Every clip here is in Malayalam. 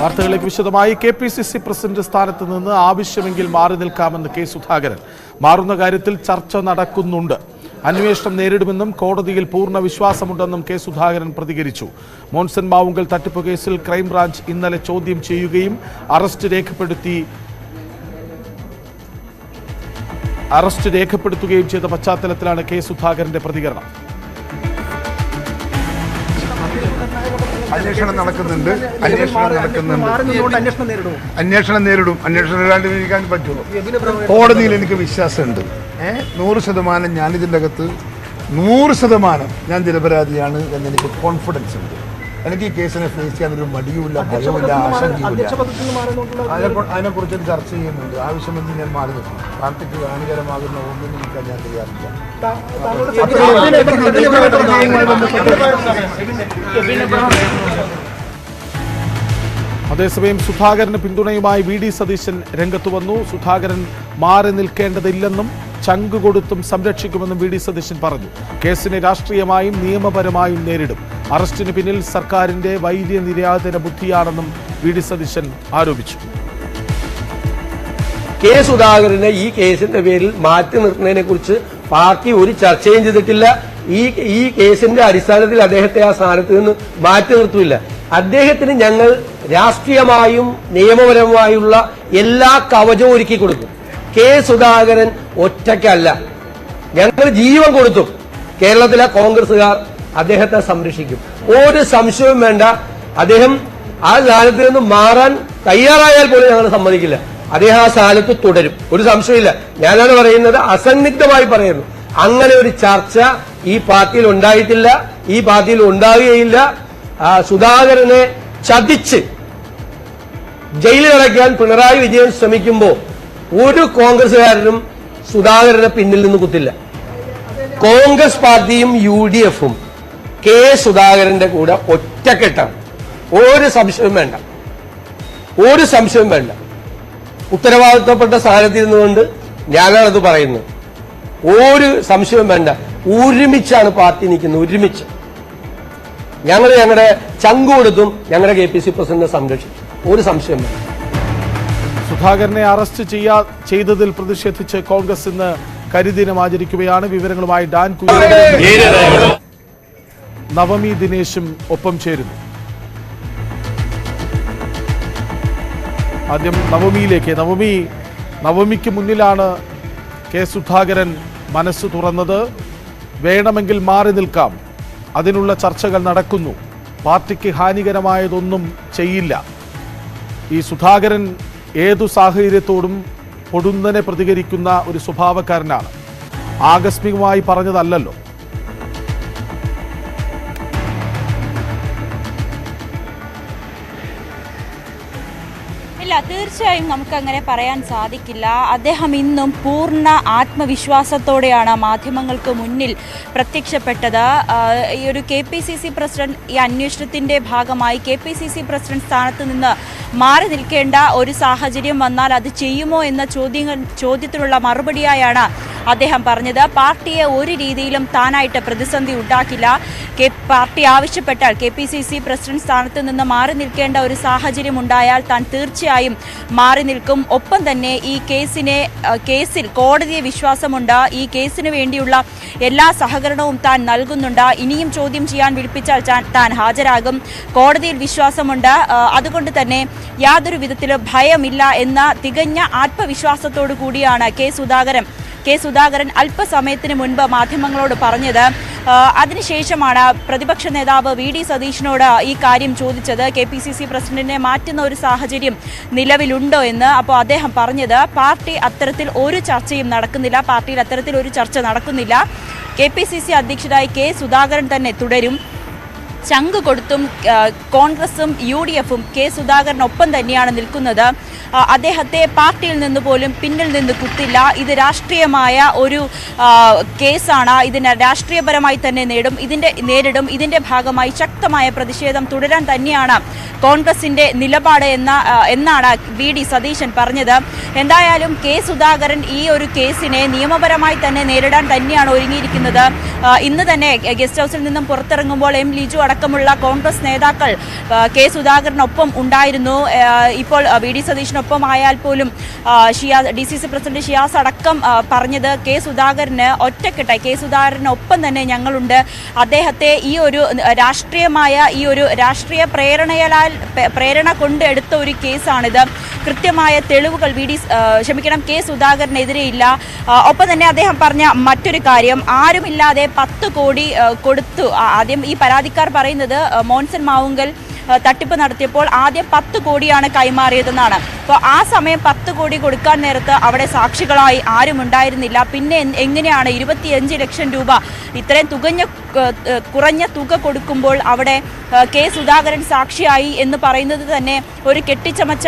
വാർത്തകളിലേക്ക് വിശദമായി. KPCC പ്രസിഡന്റ് സ്ഥാനത്ത് നിന്ന് ആവശ്യമെങ്കിൽ മാറി നിൽക്കാമെന്ന് കെ സുധാകരൻ. മാറുന്ന കാര്യത്തിൽ ചർച്ച നടക്കുന്നുണ്ട്. അന്വേഷണം നേരിടുമെന്നും കോടതിയിൽ പൂർണ്ണ വിശ്വാസമുണ്ടെന്നും കെ സുധാകരൻ പ്രതികരിച്ചു. മോൻസൺ മാവുങ്കൽ തട്ടിപ്പ് കേസിൽ ക്രൈംബ്രാഞ്ച് ഇന്നലെ ചോദ്യം ചെയ്യുകയും അറസ്റ്റ് രേഖപ്പെടുത്തുകയും ചെയ്ത പശ്ചാത്തലത്തിലാണ് കെ സുധാകരന്റെ പ്രതികരണം. അന്വേഷണം നടക്കുന്നുണ്ട്. അന്വേഷണം നേരിടും. അന്വേഷണം നേരിടാണ്ടിരിക്കാൻ പറ്റുള്ളൂ. കോടതിയിൽ എനിക്ക് വിശ്വാസമുണ്ട്. 100% ഞാനിതിൻ്റെ അകത്ത് 100% ഞാൻ നിരപരാധിയാണ് എന്നെനിക്ക് കോൺഫിഡൻസ് ഉണ്ട്. എനിക്ക് ഈ കേസിനെ ഫേസ് ചെയ്യാനൊരു മടിയുമില്ല, ഭയവുമില്ല, ആശങ്കയുമില്ല. അതിനെക്കുറിച്ച് ചർച്ച ചെയ്യുന്നുണ്ട്. ആവശ്യമെങ്കിൽ ഞാൻ മാറി നിൽക്കും. പാർട്ടിക്ക് ഹാനികരമാകുന്ന ഒന്നും നിൽക്കാൻ ഞാൻ തയ്യാറില്ല. അതേസമയം സുധാകരന് പിന്തുണയുമായി VD സതീശൻ രംഗത്തു വന്നു. സുധാകരൻ മാറി നിൽക്കേണ്ടതില്ലെന്നും ചങ്ക് കൊടുത്തും സംരക്ഷിക്കുമെന്നും VD സതീശൻ പറഞ്ഞു. കേസിനെ രാഷ്ട്രീയമായും നിയമപരമായും നേരിടും. അറസ്റ്റിന് പിന്നിൽ സർക്കാരിന്റെ വൈര്യനിര്യാതന ബുദ്ധിയാണെന്നും VD സതീശൻ ആരോപിച്ചു. കെ സുധാകരനെ ഈ കേസിന്റെ പേരിൽ മാറ്റി നിർത്തുന്നതിനെ കുറിച്ച് പാർട്ടി ഒരു ചർച്ചയും ചെയ്തിട്ടില്ല. ഈ കേസിന്റെ അടിസ്ഥാനത്തിൽ അദ്ദേഹത്തെ ആ സ്ഥാനത്ത് നിന്ന് മാറ്റി നിർത്തില്ല. അദ്ദേഹത്തിന് ഞങ്ങൾ രാഷ്ട്രീയമായും നിയമപരമായുള്ള എല്ലാ കവചവും ഒരുക്കി കൊടുക്കും. കെ സുധാകരൻ ഒറ്റയ്ക്കല്ല, ഞങ്ങൾ ജീവൻ കൊടുത്തു. കേരളത്തിലെ കോൺഗ്രസുകാർ അദ്ദേഹത്തെ സംരക്ഷിക്കും. ഒരു സംശയവും വേണ്ട. അദ്ദേഹം ആ സ്ഥാനത്ത് നിന്ന് മാറാൻ തയ്യാറായാൽ പോലും ഞങ്ങൾ സമ്മതിക്കില്ല. അദ്ദേഹം ആ സ്ഥാനത്ത് തുടരും, ഒരു സംശയമില്ല. ഞാനാണ് പറയുന്നത്, അസന്നിഗ്ധമായി പറയുന്നു. അങ്ങനെ ഒരു ചർച്ച ഈ പാർട്ടിയിൽ ഉണ്ടായിട്ടില്ല, ഈ പാർട്ടിയിൽ ഉണ്ടാവുകയില്ല. സുധാകരനെ ചതിച്ച് ജയിലിലടയ്ക്കാൻ പിണറായി വിജയൻ ശ്രമിക്കുമ്പോൾ ഒരു കോൺഗ്രസുകാരനും സുധാകരനെ പിന്നിൽ നിന്ന് കുത്തില്ല. കോൺഗ്രസ് പാർട്ടിയും UDF-ഉം കെ സുധാകരന്റെ കൂടെ ഒറ്റക്കെട്ടാണ്. ഒരു സംശയവും വേണ്ട, ഒരു സംശയവും വേണ്ട. ഉത്തരവാദിത്തപ്പെട്ട സ്ഥാനത്തിരുന്നുകൊണ്ട് ഞാനാണത് പറയുന്നത്. ഒരു സംശയവും വേണ്ട. ഒരുമിച്ചാണ് പാർട്ടി നിൽക്കുന്നത്, ഒരുമിച്ച്. ഞങ്ങളുടെ ചങ്ക് കൊടുത്തും ഞങ്ങളുടെ KPCC പ്രസിഡന്റിനെ സംരക്ഷിക്കും. ഒരു സംശയം വേണ്ട. സുധാകരനെ അറസ്റ്റ് ചെയ്തതിൽ പ്രതിഷേധിച്ച് കോൺഗ്രസ് ഇന്ന് കരിദിനം ആചരിക്കുകയാണ്. വിവരങ്ങളുമായി ഡാൻ കുര്യൻ, നവമി ദിനേശും ഒപ്പം ചേരുന്നു. ആദ്യം നവമിയിലേക്ക്. നവമിക്ക് മുന്നിലാണ് കെ സുധാകരൻ മനസ്സ് തുറന്നത്. വേണമെങ്കിൽ മാറി നിൽക്കാം, അതിനുള്ള ചർച്ചകൾ നടക്കുന്നു. പാർട്ടിക്ക് ഹാനികരമായതൊന്നും ചെയ്യില്ല. ഈ സുധാകരൻ ഏതു സാഹചര്യത്തോടും പൊടുന്നനെ പ്രതികരിക്കുന്ന ഒരു സ്വഭാവക്കാരനാണ്. ആകസ്മികമായി പറഞ്ഞതല്ലല്ലോ. ഇല്ല, തീർച്ചയായും നമുക്കങ്ങനെ പറയാൻ സാധിക്കില്ല. അദ്ദേഹം ഇന്നും പൂർണ്ണ ആത്മവിശ്വാസത്തോടെയാണ് മാധ്യമങ്ങൾക്ക് മുന്നിൽ പ്രത്യക്ഷപ്പെട്ടത്. ഈ ഒരു KPCC പ്രസിഡന്റ് ഈ അന്വേഷണത്തിന്റെ ഭാഗമായി KPCC പ്രസിഡന്റ് സ്ഥാനത്ത് നിന്ന് മാറി നിൽക്കേണ്ട ഒരു സാഹചര്യം വന്നാൽ അത് ചെയ്യുമോ എന്ന ചോദ്യത്തിനുള്ള മറുപടിയായാണ് അദ്ദേഹം പറഞ്ഞത്. പാർട്ടിയെ ഒരു രീതിയിലും താനായിട്ട് പ്രതിസന്ധി ഉണ്ടാക്കില്ല. പാർട്ടി ആവശ്യപ്പെട്ടാൽ KPCC പ്രസിഡന്റ് സ്ഥാനത്ത് നിന്ന് മാറി നിൽക്കേണ്ട ഒരു സാഹചര്യം ഉണ്ടായാൽ താൻ തീർച്ചയായും മാറി നിൽക്കും. ഒപ്പം തന്നെ ഈ കേസിൽ കോടതിയെ വിശ്വാസമുണ്ട്. ഈ കേസിന് വേണ്ടിയുള്ള എല്ലാ സഹകരണവും താൻ നൽകുന്നുണ്ട്. ഇനിയും ചോദ്യം ചെയ്യാൻ വിളിപ്പിച്ചാൽ താൻ ഹാജരാകും. കോടതിയിൽ വിശ്വാസമുണ്ട്. അതുകൊണ്ട് തന്നെ യാതൊരു വിധത്തിലും ഭയമില്ല എന്ന തികഞ്ഞ ആത്മവിശ്വാസത്തോടു കൂടിയാണ് കെ സുധാകരൻ അല്പസമയത്തിന് മുൻപ് മാധ്യമങ്ങളോട് പറഞ്ഞത്. അതിനുശേഷമാണ് പ്രതിപക്ഷ നേതാവ് VD സതീശനോട് ഈ കാര്യം ചോദിച്ചത്. KPCC പ്രസിഡന്റിനെ മാറ്റുന്ന ഒരു സാഹചര്യം നിലവിലുണ്ടോ എന്ന്. അപ്പോൾ അദ്ദേഹം പറഞ്ഞത്, പാർട്ടി അത്തരത്തിൽ ഒരു ചർച്ചയും നടക്കുന്നില്ല, പാർട്ടിയിൽ അത്തരത്തിൽ ഒരു ചർച്ച നടക്കുന്നില്ല. KPCC അധ്യക്ഷരായി കെ സുധാകരൻ തന്നെ തുടരും. ചങ്ക് കൊടുത്തും കോൺഗ്രസും UDF-ഉം കെ സുധാകരനൊപ്പം തന്നെയാണ് നിൽക്കുന്നത്. അദ്ദേഹത്തെ പാർട്ടിയിൽ നിന്ന് പോലും പിന്നിൽ നിന്ന് കുത്തില്ല. ഇത് രാഷ്ട്രീയമായ ഒരു കേസാണ്. ഇതിനെ രാഷ്ട്രീയപരമായി തന്നെ നേരിടും. ഇതിന്റെ ഭാഗമായി ശക്തമായ പ്രതിഷേധം തുടരാൻ തന്നെയാണ് കോൺഗ്രസിന്റെ നിലപാട് എന്നാണ് VD സതീശൻ പറഞ്ഞത്. എന്തായാലും കെ സുധാകരൻ ഈ ഒരു കേസിനെ നിയമപരമായി തന്നെ നേരിടാൻ തന്നെയാണ് ഒരുങ്ങിയിരിക്കുന്നത്. ഇന്ന് തന്നെ ഗസ്റ്റ് ഹൗസിൽ നിന്നും പുറത്തിറങ്ങുമ്പോൾ M. ലിജു അടക്കമുള്ള കോൺഗ്രസ് നേതാക്കൾ കെ സുധാകരനൊപ്പം ഉണ്ടായിരുന്നു. ഇപ്പോൾ വി ഡി സതീശനൊപ്പം ആയാൽ പോലും DCC പ്രസിഡന്റ് ഷിയാസ് അടക്കം പറഞ്ഞത് കെ സുധാകരന് ഒറ്റക്കെട്ടായി, കെ സുധാകരനൊപ്പം തന്നെ ഞങ്ങളുണ്ട്. അദ്ദേഹത്തെ ഈ ഒരു രാഷ്ട്രീയ പ്രേരണ കൊണ്ട് എടുത്ത ഒരു കേസാണിത്. കൃത്യമായ തെളിവുകൾ കെ സുധാകരനെതിരെ ഇല്ല. ഒപ്പം തന്നെ അദ്ദേഹം പറഞ്ഞ മറ്റൊരു കാര്യം, ആരുമില്ലാതെ 10 കോടി കൊടുത്തു. ആദ്യം ഈ പരാതിക്കാർ പറയുന്നത് മോൻസൺ മാവുങ്കൽ തട്ടിപ്പ് നടത്തിയപ്പോൾ ആദ്യം 10 കോടിയാണ് കൈമാറിയതെന്നാണ്. അപ്പോൾ ആ സമയം 10 കോടി കൊടുക്കാൻ നേരത്ത് അവിടെ സാക്ഷികളായി ആരും ഉണ്ടായിരുന്നില്ല. പിന്നെ എങ്ങനെയാണ് 25 ലക്ഷം രൂപ ഇത്രയും കുറഞ്ഞ തുക കൊടുക്കുമ്പോൾ അവിടെ കെ സുധാകരൻ സാക്ഷിയായി എന്ന് പറയുന്നത് തന്നെ ഒരു കെട്ടിച്ചമച്ച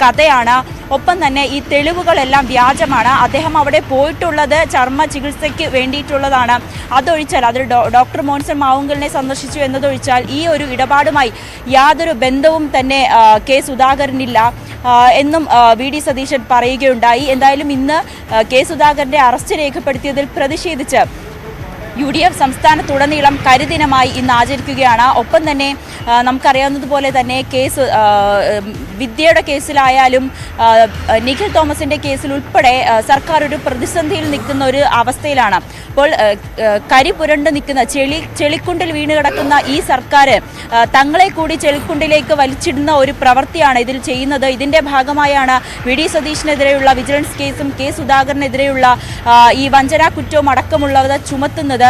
കഥയാണ്. ഒപ്പം തന്നെ ഈ തെളിവുകളെല്ലാം വ്യാജമാണ്. അദ്ദേഹം അവിടെ പോയിട്ടുള്ളത് ചർമ്മ ചികിത്സയ്ക്ക് വേണ്ടിയിട്ടുള്ളതാണ്. അതൊഴിച്ചാൽ ഡോക്ടർ മോൻസൺ മാവുങ്കലിനെ സന്ദർശിച്ചു എന്നതൊഴിച്ചാൽ ഈ ഒരു ഇടപാടുമായി യാതൊരു ബന്ധവും തന്നെ കെ സുധാകരനില്ല എന്നും വി ഡി സതീശൻ പറയുകയുണ്ടായി. എന്തായാലും ഇന്ന് കെ സുധാകരന്റെ അറസ്റ്റ് രേഖപ്പെടുത്തിയതിൽ പ്രതിഷേധിച്ച് UDF സംസ്ഥാനത്തുടനീളം കരിദിനമായി ഇന്ന് ആചരിക്കുകയാണ്. ഒപ്പം തന്നെ നമുക്കറിയാവുന്നതുപോലെ തന്നെ വിദ്യയുടെ കേസിലായാലും നിഖിൽ തോമസിന്റെ കേസിൽ ഉൾപ്പെടെ സർക്കാർ ഒരു പ്രതിസന്ധിയിൽ നിൽക്കുന്ന ഒരു അവസ്ഥയിലാണ്. അപ്പോൾ കരി പുരണ്ട് നിൽക്കുന്ന ചെളിക്കുണ്ടിൽ വീണ് കിടക്കുന്ന ഈ സർക്കാർ തങ്ങളെ കൂടി ചെളിക്കുണ്ടിലേക്ക് വലിച്ചിടുന്ന ഒരു പ്രവൃത്തിയാണ് ഇതിൽ ചെയ്യുന്നത്. ഇതിന്റെ ഭാഗമായാണ് വി ഡി സതീശനെതിരെയുള്ള വിജിലൻസ് കേസും കെ സുധാകരനെതിരെയുള്ള ഈ വഞ്ചനാ കുറ്റവും അടക്കമുള്ളവ ചുമത്തുന്നത്.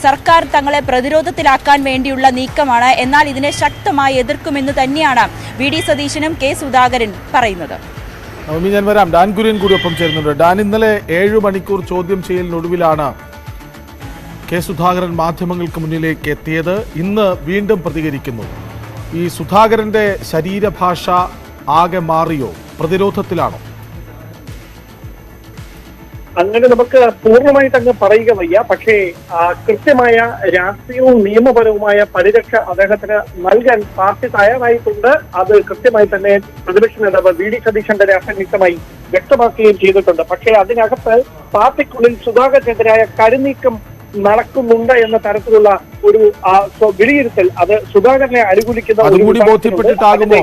സർക്കാർ തങ്ങളെ പ്രതിരോധത്തിലാക്കാൻ വേണ്ടിയുള്ള നീക്കമാണ്. എന്നാൽ ഇതിനെ ശക്തമായി എതിർക്കുമെന്ന് തന്നെയാണ് വി ഡി സതീശനും കെ സുധാകരൻ പറയുന്നത്. ഞാൻ വരാം. ഡാൻ കുര്യൻ കൂടി ഒപ്പം ചേരുന്നുണ്ട്. ഡാൻ, ഇന്നലെ 7 മണിക്കൂർ ചോദ്യം ചെയ്യലിനൊടുവിലാണ് കെ സുധാകരൻ മാധ്യമങ്ങൾക്ക് മുന്നിലേക്ക് എത്തിയത്. ഇന്ന് വീണ്ടും പ്രതികരിക്കുന്നു. ഈ സുധാകരന്റെ ശരീരഭാഷ ആകെ മാറിയോ? പ്രതിരോധത്തിലാണോ? അങ്ങനെ നമുക്ക് പൂർണ്ണമായിട്ട് അങ്ങ് പറയുക വയ്യ. പക്ഷേ കൃത്യമായ രാഷ്ട്രീയവും നിയമപരവുമായ പരിരക്ഷ അദ്ദേഹത്തിന് നൽകാൻ പാർട്ടി തയ്യാറായിട്ടുണ്ട്. അത് കൃത്യമായി തന്നെ പ്രതിപക്ഷ നേതാവ് വി ഡി സതീശന്റെ രാഷ്ട്രീയമായി വ്യക്തമാക്കുകയും ചെയ്തിട്ടുണ്ട്. പക്ഷേ അതിനകത്ത് പാർട്ടിക്കുള്ളിൽ സുധാകരനെതിരായ കരുനീക്കം നടക്കുന്നുണ്ട് എന്ന തരത്തിലുള്ള ഒരു വിലയിരുത്തൽ അത് സുധാകരനെ അനുകൂലിക്കുന്ന ബോധ്യപ്പെട്ടിട്ടാകുമോ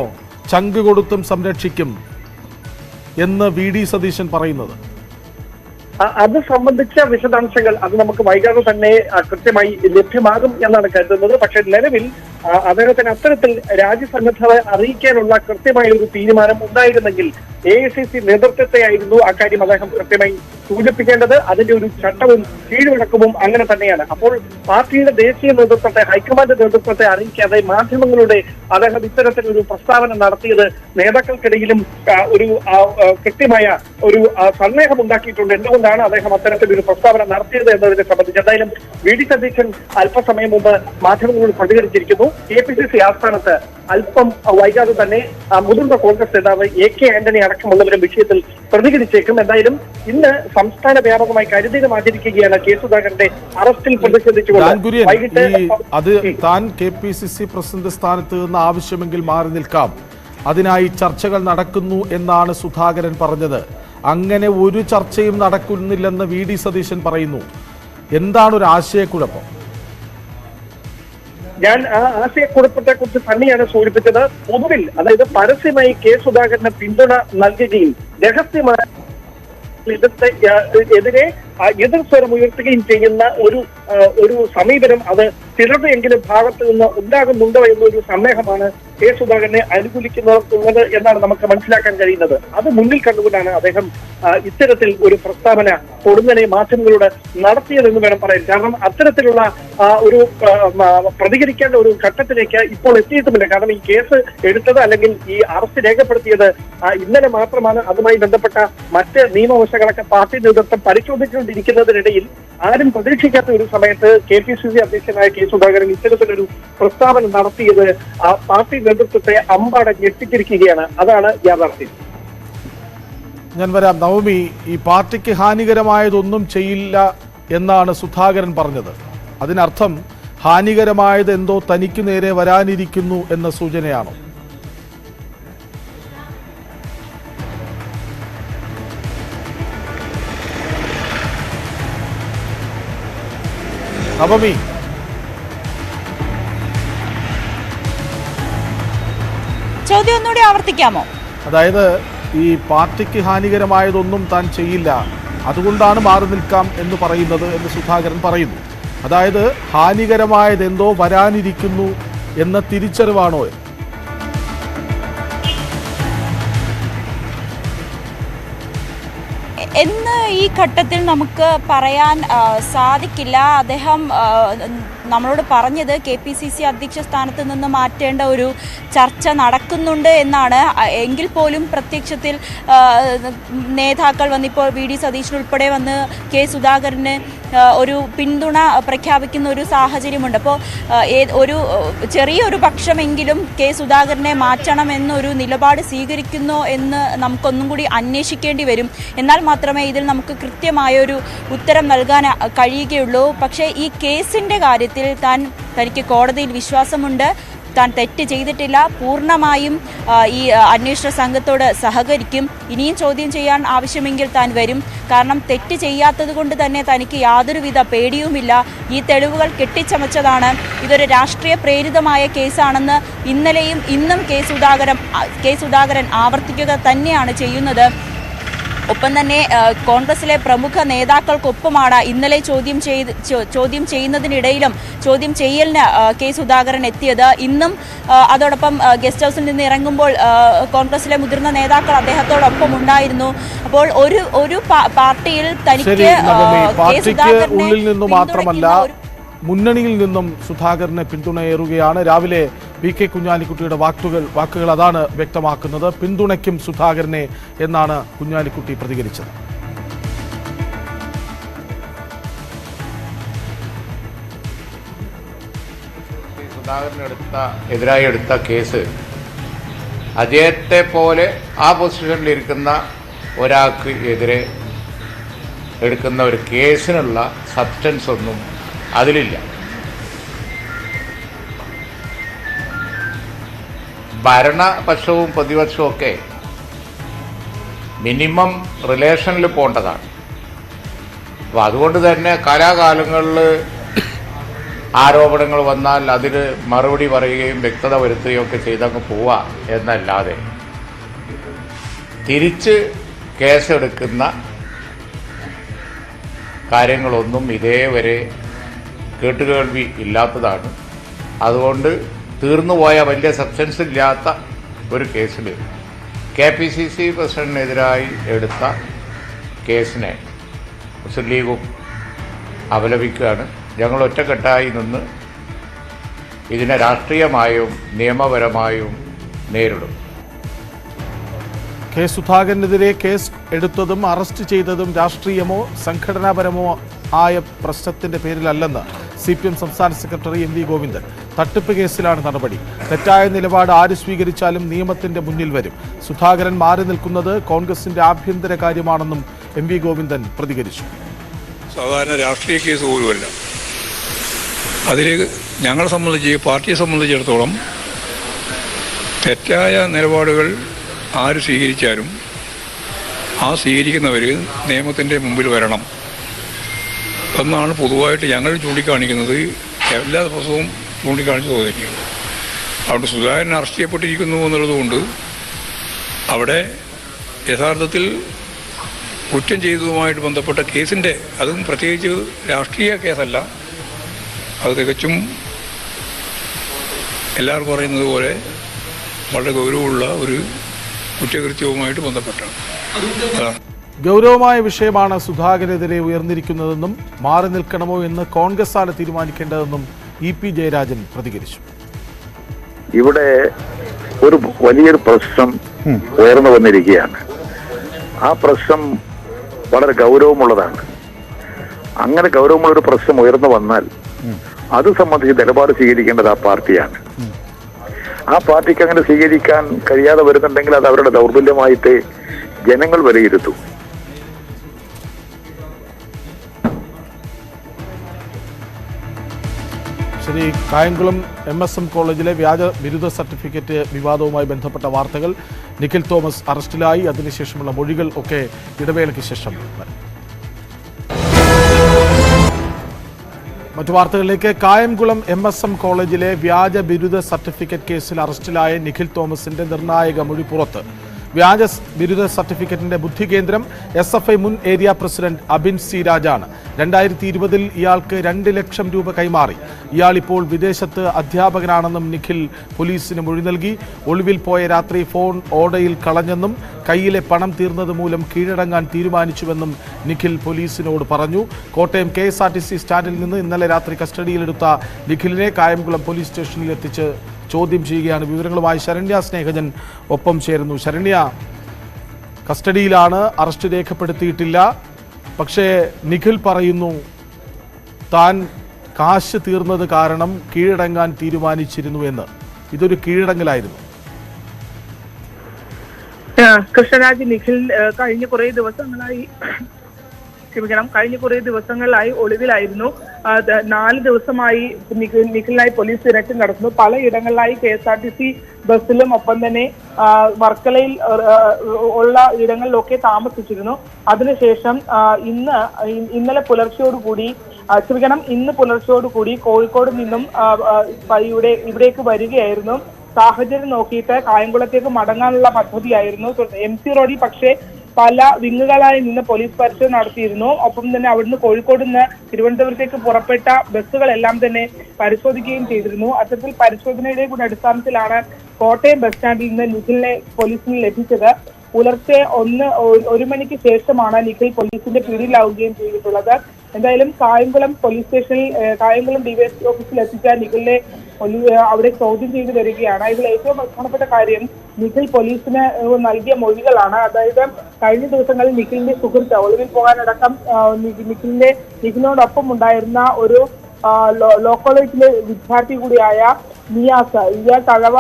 ചങ്ക് കൊടുത്തും സംരക്ഷിക്കും എന്ന് വി ഡി സതീശൻ പറയുന്നത്? അത് സംബന്ധിച്ച വിശദാംശങ്ങൾ അത് നമുക്ക് വൈകാതെ തന്നെ കൃത്യമായി ലഭ്യമാകും എന്നാണ് കരുതുന്നത്. പക്ഷെ നിലവിൽ അദ്ദേഹത്തിന് അത്തരത്തിൽ രാജ്യസന്നദ്ധത അറിയിക്കാനുള്ള കൃത്യമായ ഒരു തീരുമാനം ഉണ്ടായിരുന്നെങ്കിൽ AICC നേതൃത്വത്തെ ആയിരുന്നു അക്കാര്യം അദ്ദേഹം കൃത്യമായി സൂചിപ്പിക്കേണ്ടത്. അതിന്റെ ഒരു ചട്ടവും കീഴ്വഴക്കവും അങ്ങനെ തന്നെയാണ്. അപ്പോൾ പാർട്ടിയുടെ ദേശീയ നേതൃത്വത്തെ, ഹൈക്കമാൻഡ് നേതൃത്വത്തെ അറിയിക്കാതെ മാധ്യമങ്ങളുടെ അദ്ദേഹം ഇത്തരത്തിലൊരു പ്രസ്താവന നടത്തിയത് നേതാക്കൾക്കിടയിലും ഒരു കൃത്യമായ ഒരു സന്ദേഹം ഉണ്ടാക്കിയിട്ടുണ്ട്. എന്തുകൊണ്ടാണ് അദ്ദേഹം അത്തരത്തിലൊരു പ്രസ്താവന നടത്തിയത് എന്നതിനെ സംബന്ധിച്ച് എന്തായാലും വി ഡി സതീശൻ അല്പസമയം മുമ്പ് മാധ്യമങ്ങളോട് പ്രതികരിച്ചിരിക്കുന്നു. KPCC ആസ്ഥാനത്ത് അല്പം വൈകാതെ തന്നെ മുതിർന്ന കോൺഗ്രസ് നേതാവ് AK ആന്റണി അടക്കമുള്ളവരും വിഷയത്തിൽ പ്രതികരിച്ചേക്കും. എന്തായാലും ഇന്ന് സംസ്ഥാന വ്യാപകമായി കരിദിനം ആചരിക്കുകയാണ് കെ സുധാകരന്റെ അറസ്റ്റിൽ പ്രതിഷേധിച്ചുകൊണ്ട്. അത് താൻ KPCC പ്രസിഡന്റ് സ്ഥാനത്ത് നിന്ന് ആവശ്യമെങ്കിൽ മാറി നിൽക്കാം, അതിനായി ചർച്ചകൾ നടക്കുന്നു എന്നാണ് സുധാകരൻ പറഞ്ഞത്. അങ്ങനെ ഒരു ചർച്ചയും നടക്കുന്നില്ലെന്ന് വി ഡി സതീശൻ പറയുന്നു. എന്താണ് ഒരു ആശയക്കുഴപ്പം? ഞാൻ ആ ആശയക്കുഴപ്പത്തെ കുറിച്ച് തന്നെയാണ് സൂചിപ്പിച്ചത്. പൊതുവിൽ അതായത് പരസ്യമായി കെ സുധാകരന് പിന്തുണ നൽകുകയും രഹസ്യമായ എതിരെ എതിർ സ്വരം ഉയർത്തുകയും ചെയ്യുന്ന ഒരു സമീപനം അത് ചിലരുടെയെങ്കിലും ഭാഗത്ത് നിന്ന് ഉണ്ടാകുന്നുണ്ടോ എന്നൊരു സന്ദേഹമാണ് കെ സുധാകരനെ അനുകൂലിക്കുന്നത് എന്നാണ് നമുക്ക് മനസ്സിലാക്കാൻ കഴിയുന്നത്. അത് മുന്നിൽ കണ്ടുകൊണ്ടാണ് അദ്ദേഹം ഇത്തരത്തിൽ ഒരു പ്രസ്താവന പൊടുന്നനെ മാധ്യമങ്ങളോട് നടത്തിയതെന്ന് വേണം പറയാൻ. കാരണം അത്തരത്തിലുള്ള ഒരു പ്രതികരിക്കേണ്ട ഒരു ഘട്ടത്തിലേക്ക് ഇപ്പോൾ എത്തിയിട്ടുമില്ല. കാരണം ഈ കേസ് എടുത്തത് അല്ലെങ്കിൽ ഈ അറസ്റ്റ് രേഖപ്പെടുത്തിയത് ഇന്നലെ മാത്രമാണ്. അതുമായി ബന്ധപ്പെട്ട മറ്റ് നിയമവശങ്ങളൊക്കെ പാർട്ടി നേതൃത്വം പരിശോധിച്ചുകൊണ്ടിരിക്കുന്നതിനിടയിൽ ആരും പ്രതീക്ഷിക്കാത്ത ഒരു സമയത്ത് KPCC അധ്യക്ഷനായ കെ സുധാകരൻ ഇത്തരത്തിലൊരു പ്രസ്താവന നടത്തിയത് പാർട്ടി നേതൃത്വത്തെ അമ്പാടെ ഞെട്ടിച്ചിരിക്കുകയാണ്. അതാണ് യാഥാർത്ഥ്യം. ഞാൻ വരാം. നവമി, ഈ പാർട്ടിക്ക് ഹാനികരമായതൊന്നും ചെയ്യില്ല എന്നാണ് സുധാകരൻ പറഞ്ഞത്. അതിനർത്ഥം ഹാനികരമായത് എന്തോ തനിക്ക് നേരെ വരാനിരിക്കുന്നു എന്ന സൂചനയാണോ? നവമി, ചോദ്യം ഒന്നുകൂടി ആവർത്തിക്കാമോ? അതായത് ഈ പാർട്ടിക്ക് ഹാനികരമായതൊന്നും താൻ ചെയ്യില്ല, അതുകൊണ്ടാണ് മാറി നിൽക്കാം എന്ന് പറയുന്നത് എന്ന് സുധാകരൻ പറയുന്നു. അതായത് ഹാനികരമായതെന്തോ വരാനിരിക്കുന്നു എന്ന തിരിച്ചറിവാണോ? എന്ന് ഈ ഘട്ടത്തിൽ നമുക്ക് പറയാൻ സാധിക്കില്ല. അദ്ദേഹം നമ്മളോട് പറഞ്ഞത് KPCC അധ്യക്ഷ സ്ഥാനത്ത് നിന്ന് മാറ്റേണ്ട ഒരു ചർച്ച നടക്കുന്നുണ്ട് എന്നാണ്. എങ്കിൽ പോലും പ്രത്യക്ഷത്തിൽ നേതാക്കൾ വന്നിപ്പോൾ VD സതീശൻ ഉൾപ്പെടെ വന്ന് കെ സുധാകരന് ഒരു പിന്തുണ പ്രഖ്യാപിക്കുന്ന ഒരു സാഹചര്യമുണ്ട്. അപ്പോൾ ഒരു ചെറിയൊരു പക്ഷമെങ്കിലും കെ സുധാകരനെ മാറ്റണമെന്നൊരു നിലപാട് സ്വീകരിക്കുന്നോ എന്ന് നമുക്കൊന്നും കൂടി അന്വേഷിക്കേണ്ടി വരും. എന്നാൽ മാത്രമേ ഇതിൽ നമുക്ക് കൃത്യമായൊരു ഉത്തരം നൽകാൻ കഴിയുകയുള്ളൂ. പക്ഷേ ഈ കേസിൻ്റെ കാര്യത്തിൽ തനിക്ക് കോടതിയിൽ വിശ്വാസമുണ്ട്. താൻ തെറ്റ് ചെയ്തിട്ടില്ല. പൂർണ്ണമായും ഈ അന്വേഷണ സംഘത്തോട് സഹകരിക്കും. ഇനിയും ചോദ്യം ചെയ്യാൻ ആവശ്യമെങ്കിൽ താൻ വരും. കാരണം തെറ്റ് ചെയ്യാത്തത് കൊണ്ട് തന്നെ തനിക്ക് യാതൊരുവിധ പേടിയുമില്ല. ഈ തെളിവുകൾ കെട്ടിച്ചമച്ചതാണ്. ഇതൊരു രാഷ്ട്രീയ പ്രേരിതമായ കേസാണെന്ന് ഇന്നലെയും ഇന്നും കെ സുധാകരൻ ആവർത്തിക്കുക തന്നെയാണ് ചെയ്യുന്നത്. ഒപ്പം തന്നെ കോൺഗ്രസിലെ പ്രമുഖ നേതാക്കൾക്കൊപ്പമാണ് ഇന്നലെ ചോദ്യം ചെയ്യുന്നതിനിടയിലും ചോദ്യം ചെയ്യലിന് കെ സുധാകരൻ എത്തിയത്. ഇന്നും അതോടൊപ്പം ഗസ്റ്റ് ഹൗസിൽ നിന്ന് ഇറങ്ങുമ്പോൾ കോൺഗ്രസിലെ മുതിർന്ന നേതാക്കൾ അദ്ദേഹത്തോടൊപ്പം ഉണ്ടായിരുന്നു. അപ്പോൾ ഒരു പാർട്ടിയിൽ തനിക്ക് കെ സുധാകരനെ നിന്നും മാത്രമല്ല മുന്നണിയിൽ നിന്നും സുധാകരനെ പിന്തുണയേറുകയാണ്. രാവിലെ VK കുഞ്ഞാലിക്കുട്ടിയുടെ വാക്കുകൾ അതാണ് വ്യക്തമാക്കുന്നത്. പിന്തുണയ്ക്കും സുധാകരനെ എന്നാണ് കുഞ്ഞാലിക്കുട്ടി പ്രതികരിച്ചത്. എതിരായി എടുത്ത കേസ് അദ്ദേഹത്തെ പോലെ ആ പൊസിഷനിലിരിക്കുന്ന ഒരാൾക്ക് എതിരെ എടുക്കുന്ന ഒരു കേസിനുള്ള സബ്സ്റ്റൻസ് ഒന്നും അതിലില്ല. ഭരണപക്ഷവും പ്രതിപക്ഷവും ഒക്കെ മിനിമം റിലേഷനിൽ പോകേണ്ടതാണ്. അപ്പോൾ അതുകൊണ്ട് തന്നെ കാലാകാലങ്ങളിൽ ആരോപണങ്ങൾ വന്നാൽ അതിന് മറുപടി പറയുകയും വ്യക്തത വരുത്തുകയും ഒക്കെ ചെയ്തങ്ങ് പോവുക എന്നല്ലാതെ തിരിച്ച് കേസെടുക്കുന്ന കാര്യങ്ങളൊന്നും ഇതേവരെ കേട്ടുകേൾവി ഇല്ലാത്തതാണ്. അതുകൊണ്ട് തീർന്നുപോയ വലിയ സബ്സ്റ്റൻസ് ഇല്ലാത്ത ഒരു കേസിൽ KPCC പ്രസിഡന്റിനെതിരായി എടുത്ത കേസിനെ മുസ്ലിം ലീഗും അപലപിക്കുകയാണ്. ഞങ്ങൾ ഒറ്റക്കെട്ടായി നിന്ന് ഇതിനെ രാഷ്ട്രീയമായും നിയമപരമായും നേരിടും. കെ സുധാകരനെതിരെ കേസ് എടുത്തതും അറസ്റ്റ് ചെയ്തതും രാഷ്ട്രീയമോ സംഘടനാപരമോ ആയ പ്രശ്നത്തിന്റെ പേരിലല്ലെന്ന് CPM സംസ്ഥാന സെക്രട്ടറി MV ഗോവിന്ദൻ. തട്ടിപ്പ് കേസിലാണ് നടപടി. തെറ്റായ നിലപാട് ആര് സ്വീകരിച്ചാലും നിയമത്തിന്റെ മുന്നിൽ വരും. സുധാകരൻ മാറി നിൽക്കുന്നത് കോൺഗ്രസിന്റെ ആഭ്യന്തര കാര്യമാണെന്നും MV ഗോവിന്ദൻ പ്രതികരിച്ചു. സാധാരണ രാഷ്ട്രീയ കേസ് പോലുമല്ല. അതിൽ ഞങ്ങളെ സംബന്ധിച്ച് പാർട്ടിയെ സംബന്ധിച്ചിടത്തോളം തെറ്റായ നിലപാടുകൾ ആര് സ്വീകരിച്ചാലും ആ സ്വീകരിക്കുന്നവർ നിയമത്തിൻ്റെ മുമ്പിൽ വരണം എന്നാണ് പൊതുവായിട്ട് ഞങ്ങൾ ചൂണ്ടിക്കാണിക്കുന്നത്. എല്ലാ ദിവസവും ചൂണ്ടിക്കാണിച്ച് തോന്നിയിരിക്കുന്നു. അവിടെ സുധാകരൻ അറസ്റ്റ് ചെയ്യപ്പെട്ടിരിക്കുന്നു എന്നുള്ളതുകൊണ്ട് അവിടെ യഥാർത്ഥത്തിൽ കുറ്റം ചെയ്തതുമായിട്ട് ബന്ധപ്പെട്ട കേസിൻ്റെ, അതും പ്രത്യേകിച്ച് രാഷ്ട്രീയ കേസല്ല, അത് തികച്ചും എല്ലാവർക്കും പറയുന്നത് പോലെ വളരെ ഗൗരവമുള്ള ഒരു കുറ്റകൃത്യവുമായിട്ട് ബന്ധപ്പെട്ടാണ്. അതാണ് ഗൗരവമായ വിഷയമാണ് സുധാകരനെതിരെ ഉയർന്നിരിക്കുന്നതെന്നും മാറി നിൽക്കണമോ എന്ന് കോൺഗ്രസാണ് തീരുമാനിക്കേണ്ടതെന്നും EP ജയരാജൻ പ്രതികരിച്ചു. ഇവിടെ ഒരു വലിയൊരു പ്രശ്നം ഉയർന്നു വന്നിരിക്കുകയാണ്. ആ പ്രശ്നം വളരെ ഗൗരവമുള്ളതാണ്. അങ്ങനെ ഗൗരവമുള്ളൊരു പ്രശ്നം ഉയർന്നു വന്നാൽ അത് സംബന്ധിച്ച് നിലപാട് സ്വീകരിക്കേണ്ടത് ആ പാർട്ടിയാണ്. ആ പാർട്ടിക്ക് അങ്ങനെ സ്വീകരിക്കാൻ കഴിയാതെ വരുന്നുണ്ടെങ്കിൽ അത് അവരുടെ ദൗർബല്യമായിട്ട് ജനങ്ങൾ വിലയിരുത്തും. ശ്രീ കായംകുളം MSM കോളേജിലെ വ്യാജ ബിരുദ സർട്ടിഫിക്കറ്റ് വിവാദവുമായി ബന്ധപ്പെട്ട വാർത്തകൾ. നിഖിൽ തോമസ് അറസ്റ്റിലായി. അതിനുശേഷമുള്ള മൊഴികൾ ഒക്കെ ഇടവേളയ്ക്ക് ശേഷം. മറ്റു വാർത്തകളിലേക്ക്. കായംകുളം MSM കോളേജിലെ വ്യാജ ബിരുദ സർട്ടിഫിക്കറ്റ് കേസിൽ അറസ്റ്റിലായ നിഖിൽ തോമസിന്റെ നിർണായക മൊഴി പുറത്ത്. വ്യാജ ബിരുദ സർട്ടിഫിക്കറ്റിന്റെ ബുദ്ധികേന്ദ്രം SFI മുൻ ഏരിയ പ്രസിഡന്റ് അബിൻ സി രാജാണ്. 2020 ഇയാൾക്ക് 2 ലക്ഷം രൂപ കൈമാറി. ഇയാൾ ഇപ്പോൾ വിദേശത്ത് അധ്യാപകനാണെന്നും നിഖിൽ പോലീസിന് മൊഴി നൽകി. ഒളിവിൽ പോയ രാത്രി ഫോൺ ഓടയിൽ കളഞ്ഞെന്നും കയ്യിലെ പണം തീർന്നത് മൂലം കീഴടങ്ങാൻ തീരുമാനിച്ചുവെന്നും നിഖിൽ പോലീസിനോട് പറഞ്ഞു. കോട്ടയം KSRTC സ്റ്റാൻഡിൽ നിന്ന് ഇന്നലെ രാത്രി കസ്റ്റഡിയിലെടുത്ത നിഖിലിനെ കായംകുളം പോലീസ് സ്റ്റേഷനിൽ എത്തിച്ച് ചോദ്യം ചെയ്യുകയാണ്. വിവരങ്ങളുമായി ശരണ്യ സ്നേഹജൻ ഒപ്പം ചേരുന്നു. ശരണ്യ, കസ്റ്റഡിയിലാണ്, അറസ്റ്റ് രേഖപ്പെടുത്തിയിട്ടില്ല. പക്ഷേ നിഖിൽ പറയുന്നു താൻ കാശ് തീർന്നത് കാരണം കീഴടങ്ങാൻ തീരുമാനിച്ചിരുന്നു എന്ന്. ഇതൊരു കീഴടങ്ങലായിരുന്നു. കൃഷ്ണരാജ്, നിഖിൽ കഴിഞ്ഞ കുറേ ദിവസങ്ങളായി ഒളിവിലായിരുന്നു. 4 ദിവസമായി നിഖിലിനായി പോലീസ് തിരച്ചിൽ നടത്തുന്നു. പലയിടങ്ങളിലായി KSRTC ബസ്സിലും ഒപ്പം തന്നെ വർക്കലയിൽ ഉള്ള ഇടങ്ങളിലൊക്കെ താമസിച്ചിരുന്നു. അതിനുശേഷം ഇന്ന് പുലർച്ചയോടുകൂടി കോഴിക്കോട് നിന്നും ഇവിടേക്ക് വരികയായിരുന്നു. സാഹചര്യം നോക്കിയിട്ട് കായംകുളത്തേക്ക് മടങ്ങാനുള്ള പദ്ധതിയായിരുന്നു. MC റോഡിൽ പക്ഷേ പല വിങ്ങുകളായി നിന്ന് പോലീസ് പരിശോധന നടത്തിയിരുന്നു. ഒപ്പം തന്നെ അവിടുന്ന് കോഴിക്കോട് നിന്ന് തിരുവനന്തപുരത്തേക്ക് പുറപ്പെട്ട ബസ്സുകളെല്ലാം തന്നെ പരിശോധിക്കുകയും ചെയ്തിരുന്നു. അത്തരത്തിൽ പരിശോധനയുടെ കൂടെ അടിസ്ഥാനത്തിലാണ് കോട്ടയം ബസ് സ്റ്റാൻഡിൽ നിന്ന് നിഖിലിനെ പോലീസിന് ലഭിച്ചത്. പുലർച്ചെ 1 മണിക്ക് ശേഷമാണ് നിഖിൽ പോലീസിന്റെ പിടിയിലാവുകയും ചെയ്തിട്ടുള്ളത്. എന്തായാലും കായംകുളം പോലീസ് സ്റ്റേഷനിൽ കായംകുളം DYSP ഓഫീസിൽ എത്തിച്ച നിഖിലിനെ അവിടെ ചോദ്യം ചെയ്തു വരികയാണ്. ഇതിൽ ഏറ്റവും പ്രധാനപ്പെട്ട കാര്യം നിഖിൽ പോലീസിന് നൽകിയ മൊഴികളാണ്. അതായത് കഴിഞ്ഞ ദിവസങ്ങളിൽ നിഖിലിന്റെ സുഹൃത്ത് ഒളിവിൽ പോകാനടക്കം നിഖിലിനോടൊപ്പം ഉണ്ടായിരുന്ന ഒരു ലോ കോളേജിലെ വിദ്യാർത്ഥി കൂടിയായ നിയാസ്, ഇയാൾ തഴവ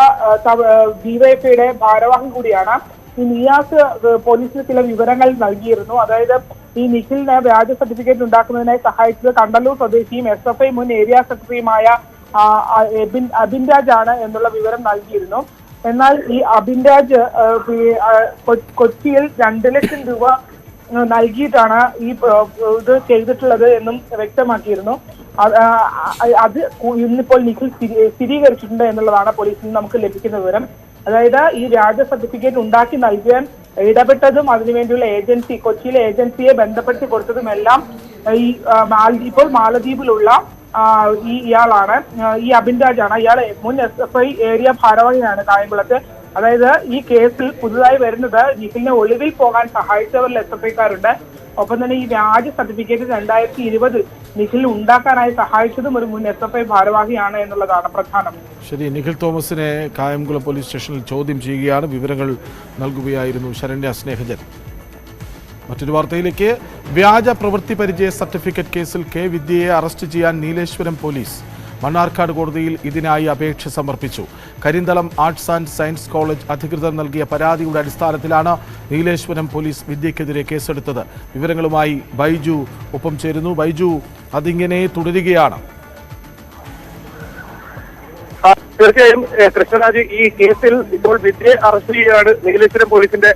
DYFIയുടെ ഭാരവാഹി കൂടിയാണ്. ഈ നിയാസ് പോലീസിന് ചില വിവരങ്ങൾ നൽകിയിരുന്നു. അതായത് ഈ നിഖിലിന് വ്യാജ സർട്ടിഫിക്കറ്റ് ഉണ്ടാക്കുന്നതിനായി സഹായിച്ചത് കണ്ടല്ലൂർ സ്വദേശിയും SFI മുൻ ഏരിയ സെക്രട്ടറിയുമായ അബിൻ രാജ് ആണ് എന്നുള്ള വിവരം നൽകിയിരുന്നു. എന്നാൽ ഈ അബിൻ രാജ് കൊച്ചിയിൽ 2 ലക്ഷം രൂപ നൽകിയിട്ടാണ് ഇത് ചെയ്തിട്ടുള്ളത് എന്നും വ്യക്തമാക്കിയിരുന്നു. അത് ഇന്നിപ്പോൾ നിഖിൽ സ്ഥിരീകരിച്ചിട്ടുണ്ട് എന്നുള്ളതാണ് പോലീസിൽ നിന്ന് നമുക്ക് ലഭിക്കുന്ന വിവരം. അതായത് ഈ വ്യാജ സർട്ടിഫിക്കറ്റ് ഉണ്ടാക്കി നൽകാൻ ഇടപെട്ടതും അതിനുവേണ്ടിയുള്ള കൊച്ചിയിലെ ഏജൻസിയെ ബന്ധപ്പെടുത്തി കൊടുത്തതുമെല്ലാം ഇപ്പോൾ മാലദ്വീപിലുള്ള ഇയാളാണ്, ഈ അബിൻ രാജാണ്. ഇയാൾ മുൻ SFI ഏരിയ ഭാരവാഹിയാണ് കായംകുളത്ത്. അതായത് ഈ കേസിൽ പുതുതായി വരുന്നത് നിഖിലിനെ ഒളിവിൽ പോകാൻ സഹായിച്ചവരിൽ SFIക്കാരുണ്ട്. ഒപ്പം തന്നെ ഈ വ്യാജ സർട്ടിഫിക്കറ്റ് 2020 നിഖിൽ ഉണ്ടാക്കാനായി സഹായിച്ചതും ഒരു മുൻ SFI ഭാരവാഹിയാണ് എന്നുള്ളതാണ് പ്രധാനം. ശരി, നിഖിൽ തോമസിനെ കായംകുളം പോലീസ് സ്റ്റേഷനിൽ ചോദ്യം ചെയ്യുകയാണ്. വിവരങ്ങൾ നൽകുകയായിരുന്നു ശരണ്യ സ്നേഹജൻ. മറ്റൊരു വാർത്തയിലേക്ക്. വ്യാജ പ്രവൃത്തി പരിചയ സർട്ടിഫിക്കറ്റ് കേസിൽ വിദ്യയെ അറസ്റ്റ് ചെയ്യാൻ നീലേശ്വരം പോലീസ് മണ്ണാർക്കാട് കോടതിയിൽ ഇതിനായി അപേക്ഷ സമർപ്പിച്ചു. Karinthalam arts and science college അധികൃതർ നൽകിയ പരാതിയുടെ അടിസ്ഥാനത്തിലാണ് നീലേശ്വരം പോലീസ് വിദ്യക്കെതിരെ കേസെടുത്തത്. വിവരങ്ങളുമായി ബൈജു ഒപ്പം ചേരുന്നു. ബൈജു, അതിങ്ങനെ തുടരുകയാണ്. തീർച്ചയായും കൃഷ്ണരാജ്, ഈ കേസിൽ ഇപ്പോൾ വിദ്യയെ അറസ്റ്റ് ചെയ്യാനാണ് നീലേശ്വരം പോലീസിന്റെ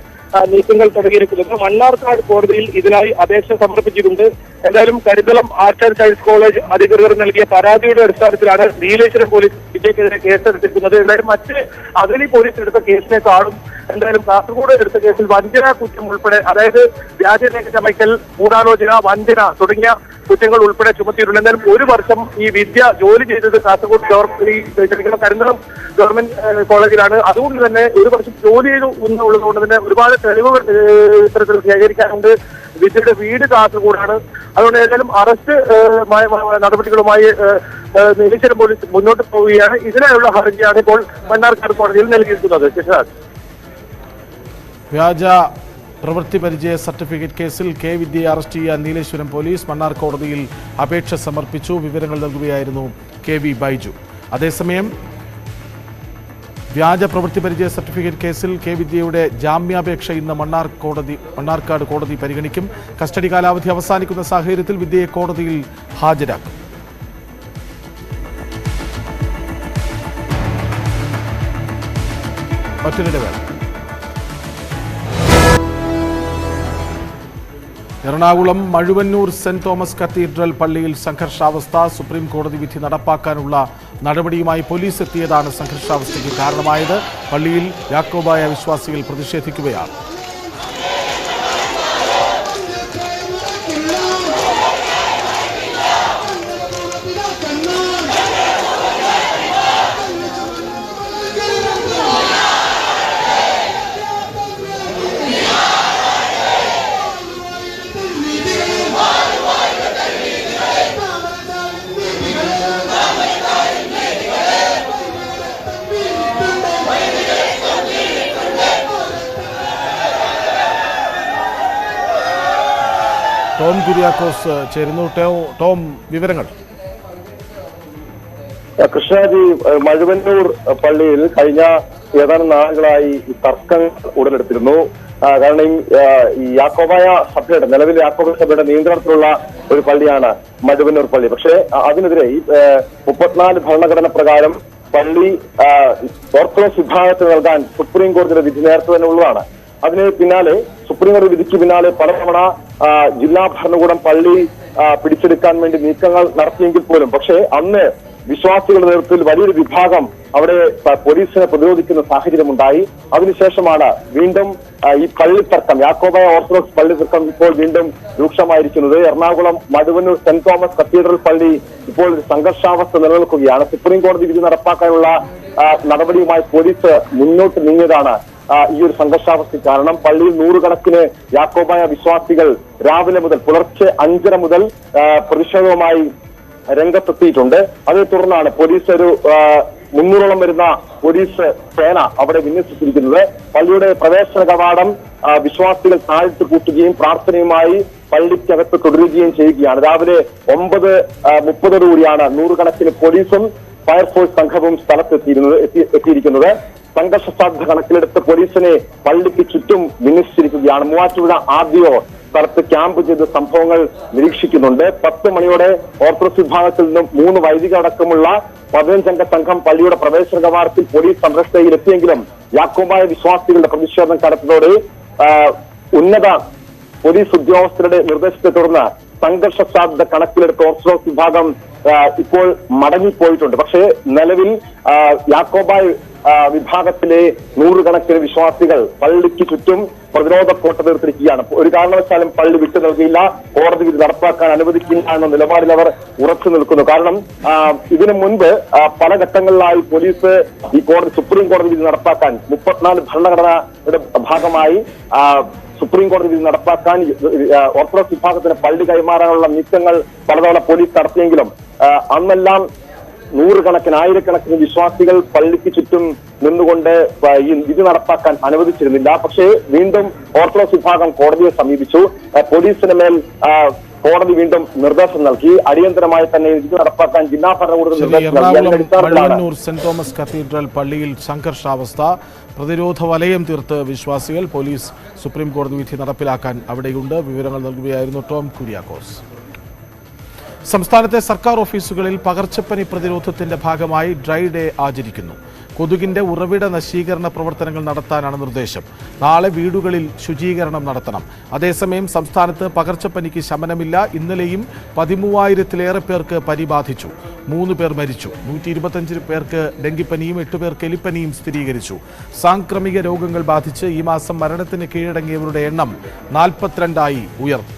നീക്കങ്ങൾ തുടങ്ങിയിരിക്കുന്നത്. മണ്ണാർക്കാട് കോടതിയിൽ ഇതിനായി അപേക്ഷ സമർപ്പിച്ചിട്ടുണ്ട്. എന്തായാലും Karinthalam arts and science college അധികൃതർ നൽകിയ പരാതിയുടെ അടിസ്ഥാനത്തിലാണ് നീലേശ്വരം പോലീസ് വിദ്യക്കെതിരെ കേസെടുത്തിരിക്കുന്നത്. എന്തായാലും മറ്റ് അഗളി പോലീസ് എടുത്ത കേസിനേക്കാളും എന്തായാലും കാസർഗോഡ് എടുത്ത കേസിൽ വഞ്ചന കുറ്റം ഉൾപ്പെടെ, അതായത് വ്യാജരേഖ ചമയ്ക്കൽ, ഗൂഢാലോചന, വഞ്ചന തുടങ്ങിയ കുറ്റങ്ങൾ ഉൾപ്പെടെ ചുമത്തിയിട്ടുണ്ട്. എന്തായാലും 1 വർഷം ഈ വിദ്യ ജോലി ചെയ്തത് കാസർഗോഡ് കരിന്തളം ഗവൺമെന്റ് കോളേജിലാണ്. അതുകൊണ്ട് തന്നെ 1 വർഷം ജോലി ചെയ്തു എന്നുള്ളതുകൊണ്ട് തന്നെ ഒരുപാട് തെളിവുകൾ ഇത്തരത്തിൽ ശേഖരിക്കാനുണ്ട്. വിദ്യയുടെ വീട് കാസർഗോഡാണ്. അതുകൊണ്ട് ഏതായാലും അറസ്റ്റ് നടപടികളുമായി നീലേശ്വരം പോലീസ് മുന്നോട്ട് പോവുകയാണ്. ഇതിനായുള്ള ഹർജിയാണ് ഇപ്പോൾ മണ്ണാർക്കാട് കോടതിയിൽ നൽകിയിരിക്കുന്നത്. വ്യാജ പ്രവൃത്തി പരിചയ സർട്ടിഫിക്കറ്റ് കേസിൽ വിദ്യയെ അറസ്റ്റ് ചെയ്യാൻ നീലേശ്വരം പോലീസ് മണ്ണാർ കോടതിയിൽ അപേക്ഷ സമർപ്പിച്ചു. വിവരങ്ങൾ നൽകുകയായിരുന്നു KV ബൈജു. അതേസമയം വ്യാജ പ്രവൃത്തി പരിചയ സർട്ടിഫിക്കറ്റ് കേസിൽ വിദ്യയുടെ ജാമ്യാപേക്ഷ ഇന്ന് മണ്ണാർക്കാട് കോടതി പരിഗണിക്കും. കസ്റ്റഡി കാലാവധി അവസാനിക്കുന്ന സാഹചര്യത്തിൽ വിദ്യയെ കോടതിയിൽ ഹാജരാക്കും. മറ്റൊരിടവേള. എറണാകുളം മഴുവന്നൂർ സെന്റ് തോമസ് കത്തീഡ്രൽ പള്ളിയിൽ സംഘർഷാവസ്ഥ. സുപ്രീം കോടതി വിധി നടപ്പാക്കാനുള്ള നടപടിയുമായി പോലീസ് എത്തിയതാണ് സംഘർഷാവസ്ഥയ്ക്ക് കാരണമായത്. പള്ളിയിൽ യാക്കോബായ വിശ്വാസികൾ പ്രതിഷേധിക്കുകയാണ്. ടോം കുര്യാക്കോസ് ചേരുന്നു. ടോം, വിവരങ്ങൾ. കൃഷ്ണാജി, മഴുവന്നൂർ പള്ളിയിൽ കഴിഞ്ഞ ഏതാനും നാളുകളായി തർക്കങ്ങൾ ഉടലെടുത്തിരുന്നു. കാരണം ഈ യാക്കോബായ സഭയുടെ നിലവിൽ യാക്കോബായ സഭയുടെ നിയന്ത്രണത്തിലുള്ള ഒരു പള്ളിയാണ് മഴുവന്നൂർ പള്ളി. പക്ഷേ അതിനെതിരെ ഈ 34 ഭരണഘടന പ്രകാരം പള്ളി ഓർത്തഡോക്സ് വിഭാഗത്തിന് നൽകാൻ സുപ്രീം കോടതിയുടെ വിധി നേരത്തെ തന്നെ ഉള്ളതാണ്. അതിന് പിന്നാലെ സുപ്രീം കോടതി വിധിക്ക് പിന്നാലെ പലതവണ ജില്ലാ ഭരണകൂടം പള്ളി പിടിച്ചെടുക്കാൻ വേണ്ടി നീക്കങ്ങൾ നടത്തിയെങ്കിൽ പോലും പക്ഷേ അന്ന് വിശ്വാസികളുടെ നേതൃത്വത്തിൽ വലിയൊരു വിഭാഗം അവിടെ പോലീസിനെ പ്രതിരോധിക്കുന്ന സാഹചര്യമുണ്ടായി. അതിനുശേഷമാണ് വീണ്ടും ഈ പള്ളിത്തർക്കം, യാക്കോബായ ഓർത്തഡോക്സ് പള്ളിത്തർക്കം ഇപ്പോൾ വീണ്ടും രൂക്ഷമായിരിക്കുന്നത്. എറണാകുളം മഴുവന്നൂർ സെന്റ് തോമസ് കത്തീഡ്രൽ പള്ളി ഇപ്പോൾ സംഘർഷാവസ്ഥ നിലനിൽക്കുകയാണ്. സുപ്രീം കോടതി വിധി നടപ്പാക്കാനുള്ള നടപടിയുമായി പോലീസ് മുന്നോട്ട് നീങ്ങിയതാണ് ഈ ഒരു സംഘർഷാവസ്ഥയ്ക്ക് കാരണം. പള്ളിയിൽ നൂറുകണക്കിന് യാക്കോബായ വിശ്വാസികൾ രാവിലെ മുതൽ പുലർച്ചെ 5:30 മുതൽ പ്രതിഷേധവുമായി രംഗത്തെത്തിയിട്ടുണ്ട്. അതേ തുടർന്നാണ് പോലീസ് ഒരു 300ഓളം വരുന്ന പോലീസ് സേന അവിടെ വിന്യസിച്ചിരിക്കുന്നത്. പള്ളിയുടെ പ്രവേശന കവാടം വിശ്വാസികൾ താഴ്ത്തി കൂട്ടുകയും പ്രാർത്ഥനയുമായി പള്ളിക്കകത്ത് തുടരുകയും ചെയ്യുകയാണ്. രാവിലെ 9:30 നൂറുകണക്കിന് പോലീസും ഫയർഫോഴ്സ് സംഘവും എത്തിയിരിക്കുന്നത്. സംഘർഷ സാധ്യത കണക്കിലെടുത്ത് പോലീസിനെ പള്ളിക്ക് ചുറ്റും വിന്യസിച്ചിരിക്കുകയാണ്. മൂവാറ്റുപുഴ RDO സ്ഥലത്ത് ക്യാമ്പ് ചെയ്ത് സംഭവങ്ങൾ നിരീക്ഷിക്കുന്നുണ്ട്. 10 മണിയോടെ ഓർത്തഡോക്സ് വിഭാഗത്തിൽ നിന്നും 3 വൈദികർ അടക്കമുള്ള 15-അംഗ സംഘം പള്ളിയുടെ പ്രവേശന കവാടത്തിൽ പോലീസ് സംരക്ഷണയിൽ എത്തിയെങ്കിലും യാക്കോബായ വിശ്വാസികളുടെ പ്രതിഷേധം കനത്തതോടെ ഉന്നത പോലീസ് ഉദ്യോഗസ്ഥരുടെ നിർദ്ദേശത്തെ തുടർന്ന് സംഘർഷ സാധ്യത കണക്കിലെടുത്ത് ഓർത്തഡോക്സ് വിഭാഗം ഇപ്പോൾ മടങ്ങിപ്പോയിട്ടുണ്ട്. പക്ഷേ നിലവിൽ യാക്കോബായ വിഭാഗത്തിലെ നൂറുകണക്കിന് വിശ്വാസികൾ പള്ളിക്ക് ചുറ്റും പ്രതിരോധ കോട്ട തീർത്തിരിക്കുകയാണ്. ഒരു കാരണവശാലും പള്ളി വിട്ടു നൽകിയില്ല, കോടതി വിധി നടപ്പാക്കാൻ അനുവദിക്കില്ല എന്ന നിലപാടിൽ അവർ ഉറച്ചു നിൽക്കുന്നു. കാരണം ഇതിനു മുൻപ് പല ഘട്ടങ്ങളിലായി പോലീസ് ഈ സുപ്രീം കോടതി വിധി നടപ്പാക്കാൻ 34 ഭരണഘടനയുടെ ഭാഗമായി സുപ്രീം കോടതി വിധി നടപ്പാക്കാൻ ഓർത്തഡോക്സ് വിഭാഗത്തിന് പള്ളി കൈമാറാനുള്ള നീക്കങ്ങൾ പലതവണ പോലീസ് നടത്തിയെങ്കിലും അന്നെല്ലാം നൂറുകണക്കിന് ആയിരക്കണക്കിന് വിശ്വാസികൾ പള്ളിക്ക് ചുറ്റും നിന്നുകൊണ്ട് ഈ വിധി നടപ്പാക്കാൻ അനുവദിച്ചിരുന്നില്ല. പക്ഷേ വീണ്ടും ഓർത്തഡോക്സ് വിഭാഗം കോടതിയെ സമീപിച്ചു. പോലീസിന് മേൽ കോടതി വീണ്ടും നിർദ്ദേശം നൽകി. അടിയന്തരമായി തന്നെ വിധി നടപ്പാക്കാൻ ജില്ലാ ഭരണകൂടം നിർദ്ദേശം നൽകി. സെന്റ് തോമസ് കത്തീഡ്രൽ പള്ളിയിൽ സംഘർഷാവസ്ഥ. പ്രതിരോധ വലയം തീർത്ത് വിശ്വാസികൾ. പോലീസ് സുപ്രീം കോടതി വിധി നടപ്പിലാക്കാൻ അവിടെയുണ്ട്. വിവരങ്ങൾ നൽകുകയായിരുന്നു ടോം കുര്യാക്കോസ്. സംസ്ഥാനത്തെ സർക്കാർ ഓഫീസുകളിൽ പകർച്ചപ്പനി പ്രതിരോധത്തിന്റെ ഭാഗമായി ഡ്രൈ ഡേ ആചരിക്കുന്നു. കൊതുകിന്റെ ഉറവിട നശീകരണ പ്രവർത്തനങ്ങൾ നടത്താനാണ് നിർദ്ദേശം. നാളെ വീടുകളിൽ ശുചീകരണം നടത്തണം. അതേസമയം സംസ്ഥാനത്ത് പകർച്ചപ്പനിക്ക് ശമനമില്ല. ഇന്നലെയും 13,000-ലേറെ പേർക്ക് പനി ബാധിച്ചു. 3 പേർ മരിച്ചു. 125 പേർക്ക് ഡെങ്കിപ്പനിയും 8 പേർക്ക് എലിപ്പനിയും സ്ഥിരീകരിച്ചു. സാംക്രമിക രോഗങ്ങൾ ബാധിച്ച് ഈ മാസം മരണത്തിന് കീഴടങ്ങിയവരുടെ എണ്ണം 42 ഉയർന്നു.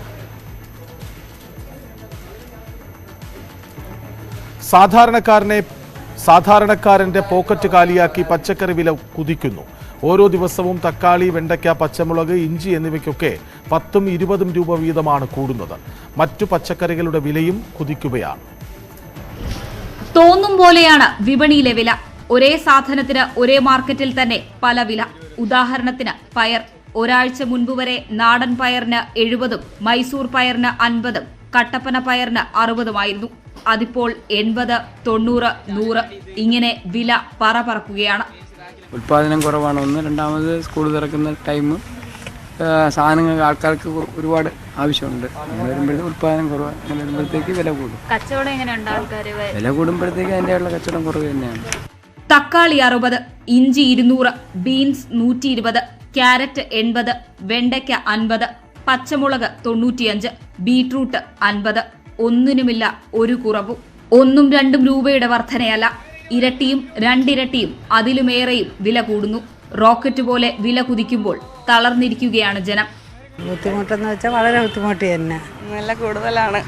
സാധാരണക്കാരന്റെ പോക്കറ്റ് കാലിയാക്കി പച്ചക്കറി വില കുതിക്കുന്നു. ഓരോ ദിവസവും തക്കാളി, വെണ്ടയ്ക്ക, പച്ചമുളക്, ഇഞ്ചി എന്നിവയ്ക്കൊക്കെ 10ഉം 20ഉം രൂപ വീതമാണ് കൂടുന്നത്. മറ്റു പച്ചക്കറികളുടെ വിലയും കുതിക്കുകയാണ്. തോന്നും പോലെയാണ് വിപണിയിലെ വില. ഒരേ സാധനത്തിന് ഒരേ മാർക്കറ്റിൽ തന്നെ പല വില. ഉദാഹരണത്തിന് പയർ. ഒരാഴ്ച മുൻപ് വരെ നാടൻ പയറിന് 70ഉം മൈസൂർ പയറിന് 50ഉം കട്ടപ്പന പയറിന് 60ഉമായിരുന്നു. അതിപ്പോൾ 80, 90, 100 ഇങ്ങനെ വില പറക്കുകയാണ്. ഉൽപ്പാദനം കുറവാണ് ഒന്ന്. രണ്ടാമത് സ്കൂൾ തുറക്കുന്ന ടൈം സാധനങ്ങൾ ആൾക്കാർക്ക് ഒരുപാട് ആവശ്യമുണ്ട്. അങ്ങനെ വരുമ്പോഴത്തേക്ക് ഉൽപ്പാദനം കുറവാണ്. അങ്ങനെ വരുമ്പോഴത്തേക്ക് വില കൂടും. കച്ചവടം എങ്ങനെയുണ്ട്? ആൾക്കാർ വില കൂടുമ്പോഴത്തേക്ക് അതിൻ്റെ ഉള്ള കച്ചവടം കുറവ് തന്നെയാണ്. തക്കാളി 60, ഇഞ്ചി 200, ബീൻസ് 120, ക്യാരറ്റ് 80, വെണ്ടയ്ക്ക 50, പച്ചമുളക് 95, ബീട്രൂട്ട് 50. ഒന്നിനുമില്ല ഒരു കുറവും. 1-2 രൂപയുടെ വർധനയല്ല, ഇരട്ടിയും രണ്ടിരട്ടിയും അതിലുമേറെയും വില കൂടുന്നു. റോക്കറ്റ് പോലെ വില കുതിക്കുമ്പോൾ തളർന്നിരിക്കുകയാണ് ജനം. ബുദ്ധിമുട്ടെന്ന് വെച്ചാൽ വളരെ ബുദ്ധിമുട്ട് തന്നെ. നല്ല കൂടുതലാണ്,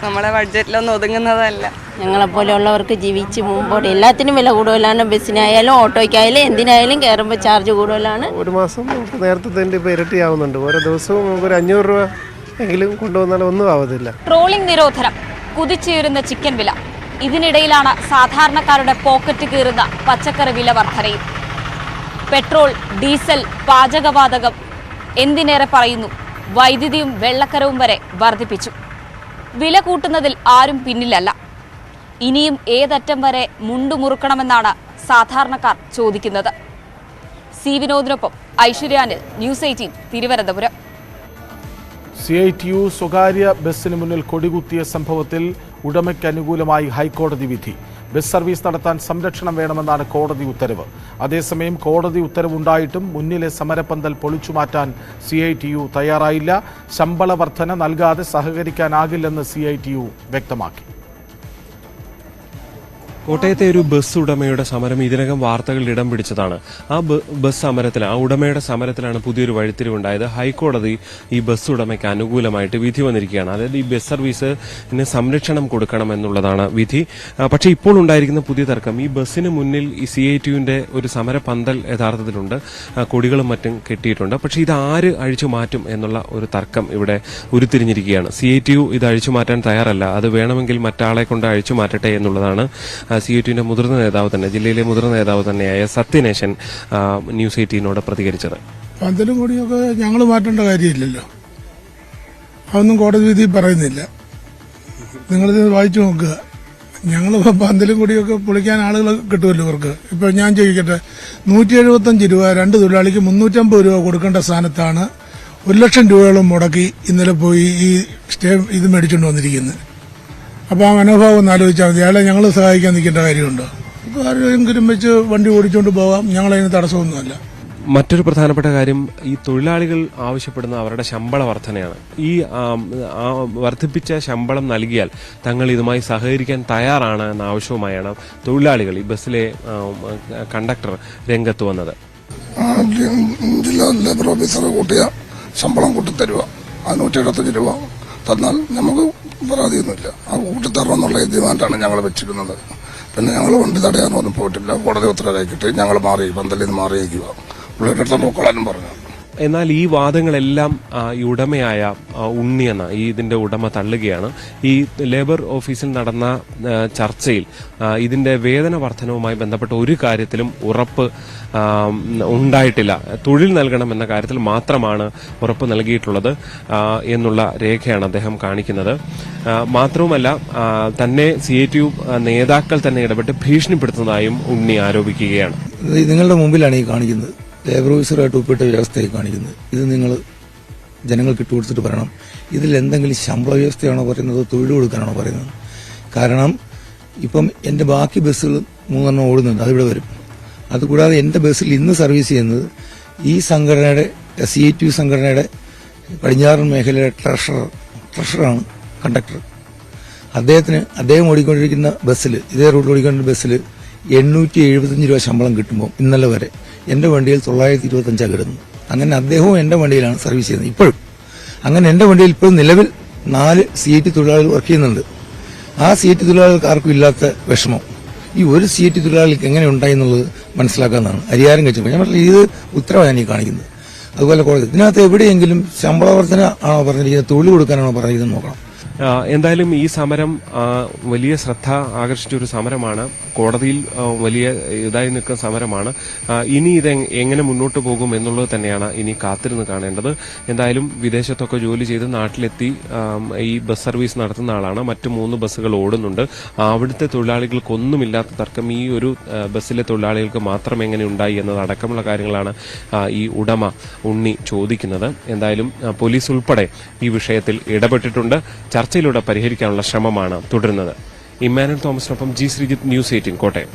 നമ്മുടെ ബഡ്ജറ്റിലൊന്നും ഒതുങ്ങുന്നതല്ല. ഞങ്ങളെപ്പോലെയുള്ളവർക്ക് ജീവിച്ച് മുമ്പോട്ട് എല്ലാത്തിനും വില കൂടുതലാണ്. ബസ്സിനായാലും ഓട്ടോയ്ക്കായാലും എന്തിനായാലും കയറുമ്പോൾ ചാർജ് കൂടുതലാണ്. ഒരു മാസം നമുക്ക് നേരത്തെ ഇപ്പോൾ ഇരട്ടിയാവുന്നുണ്ട്. ഓരോ ദിവസവും നമുക്ക് ഒരു 500 രൂപ എങ്കിലും കൊണ്ടുവന്നാലും ഒന്നും ആവത്തില്ല. ട്രോളിംഗ് നിരോധനം, കുതിച്ചുയരുന്ന ചിക്കൻ വില, ഇതിനിടയിലാണ് സാധാരണക്കാരുടെ പോക്കറ്റ് കീറുന്ന പച്ചക്കറി വില വർധനയും. പെട്രോൾ, ഡീസൽ, പാചകവാതകം, എന്തിനേറെ പറയുന്നു വൈദ്യുതിയും വെള്ളക്കരവും വരെ വർദ്ധിപ്പിച്ചു. വില കൂട്ടുന്നതിൽ ആരും പിന്നിലല്ല. ഇനിയും ഏതറ്റം വരെ മുണ്ടുമുറുക്കണമെന്നാണ് സാധാരണക്കാർ ചോദിക്കുന്നത്. സി വിനോദിനൊപ്പം ഐശ്വര്യാനിൽ, ന്യൂസ് 18, തിരുവനന്തപുരം. CITU സ്വകാര്യ ബസ്സിന് മുന്നിൽ കൊടികുത്തിയ സംഭവത്തിൽ ഉടമയ്ക്ക് അനുകൂലമായി ഹൈക്കോടതി വിധി. ബസ് സർവീസ് നടത്താൻ സംരക്ഷണം വേണമെന്നാണ് കോടതി ഉത്തരവ്. അതേസമയം കോടതി ഉത്തരവുണ്ടായിട്ടും മുന്നിലെ സമരപ്പന്തൽ പൊളിച്ചുമാറ്റാൻ CITU തയ്യാറായില്ല. ശമ്പള വർധന നൽകാതെ സഹകരിക്കാനാകില്ലെന്ന് CITU വ്യക്തമാക്കി. കോട്ടയത്തെ ഒരു ബസ് ഉടമയുടെ സമരം ഇതിനകം വാർത്തകളിൽ ഇടം പിടിച്ചതാണ്. ആ ബസ് സമരത്തിൽ, ആ ഉടമയുടെ സമരത്തിലാണ് പുതിയൊരു വഴിത്തിരിവുണ്ടായത്. ഹൈക്കോടതി ഈ ബസ് ഉടമയ്ക്ക് അനുകൂലമായിട്ട് വിധി വന്നിരിക്കുകയാണ്. അതായത് ഈ ബസ് സർവീസിന് സംരക്ഷണം കൊടുക്കണം എന്നുള്ളതാണ് വിധി. പക്ഷേ ഇപ്പോൾ ഉണ്ടായിരിക്കുന്ന പുതിയ തർക്കം, ഈ ബസ്സിന് മുന്നിൽ ഈ CITUവിന്റെ ഒരു സമര പന്തൽ യഥാർത്ഥത്തിലുണ്ട്, കൊടികളും മറ്റും കെട്ടിയിട്ടുണ്ട്. പക്ഷേ ഇത് ആര് അഴിച്ചു മാറ്റും എന്നുള്ള ഒരു തർക്കം ഇവിടെ ഉരുത്തിരിഞ്ഞിരിക്കുകയാണ്. CITU ഇത് അഴിച്ചു മാറ്റാൻ തയ്യാറല്ല, അത് വേണമെങ്കിൽ മറ്റാളെ കൊണ്ട് അഴിച്ചു മാറ്റട്ടെ എന്നുള്ളതാണ് CITUവിന്റെ മുതിർന്ന നേതാവ് തന്നെ, ജില്ലയിലെ മുതിർന്ന നേതാവ് തന്നെയായ സത്യനേശൻ ന്യൂസ് 18നോട് പ്രതികരിച്ചത്. പന്തലും കൊടിയൊക്കെ ഞങ്ങൾ മാറ്റേണ്ട കാര്യമില്ലല്ലോ, അതൊന്നും കോടതി വിധി പറയുന്നില്ല. നിങ്ങളിത് വായിച്ചു നോക്കുക. ഞങ്ങൾ പന്തലും കൊടിയൊക്കെ പൊളിക്കാൻ ആളുകൾ കിട്ടുമല്ലോ ഇവർക്ക്. ഇപ്പൊ ഞാൻ ചോദിക്കട്ടെ, 175 രൂപ 2 തൊഴിലാളിക്ക് 350 രൂപ കൊടുക്കേണ്ട സ്ഥാനത്താണ് 1 ലക്ഷം രൂപയോളം മുടക്കി ഇന്നലെ പോയി ഈ ഇത് മേടിച്ചുകൊണ്ട് വന്നിരിക്കുന്നത്. അപ്പോൾ ആ മനോഭാവം ഒന്ന് ആലോചിച്ചാൽ മതി. അയാളെ ഞങ്ങൾ സഹായിക്കാൻ നിൽക്കേണ്ട കാര്യമുണ്ടോ? ഇപ്പോൾ ആരെങ്കിലും വെച്ച് വണ്ടി ഓടിച്ചുകൊണ്ട് പോകാം, ഞങ്ങളതിന് തടസ്സമൊന്നുമല്ല. മറ്റൊരു പ്രധാനപ്പെട്ട കാര്യം, ഈ തൊഴിലാളികൾ ആവശ്യപ്പെടുന്ന അവരുടെ ശമ്പള വർധനയാണ്. ഈ വർദ്ധിപ്പിച്ച ശമ്പളം നൽകിയാൽ തങ്ങൾ ഇതുമായി സഹകരിക്കാൻ തയ്യാറാണ് എന്ന ആവശ്യവുമായാണ് തൊഴിലാളികൾ, ഈ ബസ്സിലെ കണ്ടക്ടർ രംഗത്ത് വന്നത്. ജില്ലാ ലേബർ ഓഫീസർ കൂട്ടിയ ശമ്പളം കൂട്ടിത്തരുക, 175 രൂപ തന്നാൽ നമുക്ക് പരാതിയൊന്നുമില്ല. ആ കൂട്ടിത്തരണമെന്നുള്ള ഡിമാൻഡാണ് ഞങ്ങൾ വെച്ചിരുന്നത്. പിന്നെ ഞങ്ങൾ വണ്ടി തടയാനൊന്നും പോയിട്ടില്ല. കോടതി ഉത്തരവായിക്കിട്ട് ഞങ്ങൾ മാറി പന്തലിൽ നിന്ന് മാറിയേക്കുക, പുള്ളിയുടെ നോക്കളാനും പറഞ്ഞു. എന്നാൽ ഈ വാദങ്ങളെല്ലാം ഈ ഉടമയായ ഉണ്ണി എന്ന ഇതിന്റെ ഉടമ തള്ളുകയാണ്. ഈ ലേബർ ഓഫീസിൽ നടന്ന ചർച്ചയിൽ ഇതിന്റെ വേതന വർധനവുമായി ബന്ധപ്പെട്ട ഒരു കാര്യത്തിലും ഉറപ്പ് ഉണ്ടായിട്ടില്ല. തൊഴിൽ നൽകണം എന്ന കാര്യത്തിൽ മാത്രമാണ് ഉറപ്പ് നൽകിയിട്ടുള്ളത് എന്നുള്ള രേഖയാണ് അദ്ദേഹം കാണിക്കുന്നത്. മാത്രവുമല്ല, തന്നെ CITU നേതാക്കൾ തന്നെ ഇടപെട്ട് ഭീഷണിപ്പെടുത്തുന്നതായും ഉണ്ണി ആരോപിക്കുകയാണ്. നിങ്ങളുടെ മുമ്പിലാണ് ഈ കാണിക്കുന്നത്, ലേബർ ഓഫീസറുമായിട്ട് ഒപ്പിട്ട വ്യവസ്ഥയെ കാണിക്കുന്നത്. ഇത് നിങ്ങൾ ജനങ്ങൾക്ക് ഇട്ടുകൊടുത്തിട്ട് പറയണം, ഇതിൽ എന്തെങ്കിലും ശമ്പള വ്യവസ്ഥയാണോ പറയുന്നത്, തൊഴിൽ കൊടുക്കാനാണോ പറയുന്നത്? കാരണം ഇപ്പം എൻ്റെ ബാക്കി ബസ്സുകൾ 3 ഓടുന്നുണ്ട്, അതിവിടെ വരും. അതുകൂടാതെ എൻ്റെ ബസ്സിൽ ഇന്ന് സർവീസ് ചെയ്യുന്നത് ഈ സംഘടനയുടെ CITU സംഘടനയുടെ പടിഞ്ഞാറൻ മേഖലയുടെ ട്രഷറാണ് കണ്ടക്ടർ. അദ്ദേഹം ഓടിക്കൊണ്ടിരിക്കുന്ന ബസ്സിൽ, ഇതേ റൂട്ടിൽ ഓടിക്കൊണ്ടിരുന്ന ബസ്സിൽ 875 രൂപ ശമ്പളം കിട്ടുമ്പോൾ ഇന്നലെ വരെ എൻ്റെ വണ്ടിയിൽ 925 കിടന്നു. അങ്ങനെ അദ്ദേഹവും എൻ്റെ വണ്ടിയിലാണ് സർവീസ് ചെയ്യുന്നത് ഇപ്പോഴും. അങ്ങനെ എൻ്റെ വണ്ടിയിൽ ഇപ്പോഴും നിലവിൽ 4 CITU തൊഴിലാളികൾ വർക്ക് ചെയ്യുന്നുണ്ട്. ആ CITU തൊഴിലാളികൾക്ക് ആർക്കും ഇല്ലാത്ത വിഷമം ഈ ഒരു CITU തൊഴിലാളികൾക്ക് എങ്ങനെ ഉണ്ടായി എന്നുള്ളത് മനസ്സിലാക്കാവുന്നതാണ്. അരിയാരം കഴിച്ചപ്പോൾ ഞാൻ പറഞ്ഞില്ല, ഇത് ഉത്തരവാണ് ഈ കാണിക്കുന്നത്. അതുപോലെ കോടതി ഇതിനകത്ത് എവിടെയെങ്കിലും ശമ്പള വർധന ആണോ പറഞ്ഞിരിക്കുന്നത്, തൊഴിൽ കൊടുക്കാനാണോ പറഞ്ഞിരിക്കുന്നത് നോക്കണം. എന്തായാലും ഈ സമരം വലിയ ശ്രദ്ധ ആകർഷിച്ച ഒരു സമരമാണ്. കോടതിയിൽ വലിയ ഇതായി നിൽക്കുന്ന സമരമാണ്. ഇനി ഇത് എങ്ങനെ മുന്നോട്ട് പോകും എന്നുള്ളത് തന്നെയാണ് ഇനി കാത്തിരുന്ന് കാണേണ്ടത്. എന്തായാലും വിദേശത്തൊക്കെ ജോലി ചെയ്ത് നാട്ടിലെത്തി ഈ ബസ് സർവീസ് നടത്തുന്ന ആളാണ്. മറ്റ് 3 ബസ്സുകൾ ഓടുന്നുണ്ട്. അവിടുത്തെ തൊഴിലാളികൾക്കൊന്നുമില്ലാത്ത തർക്കം ഈ ഒരു ബസ്സിലെ തൊഴിലാളികൾക്ക് മാത്രം എങ്ങനെ ഉണ്ടായി എന്നതടക്കമുള്ള കാര്യങ്ങളാണ് ഈ ഉടമ ഉണ്ണി ചോദിക്കുന്നത്. എന്തായാലും പോലീസ് ഉൾപ്പെടെ ഈ വിഷയത്തിൽ ഇടപെട്ടിട്ടുണ്ട്. ചർച്ചയിലൂടെ പരിഹരിക്കാനുള്ള ശ്രമമാണ് തുടരുന്നത്. ഇമ്മാനുവൽ തോമസിനൊപ്പം G. ശ്രീജിത്ത്, ന്യൂസ് 18 കോട്ടയം.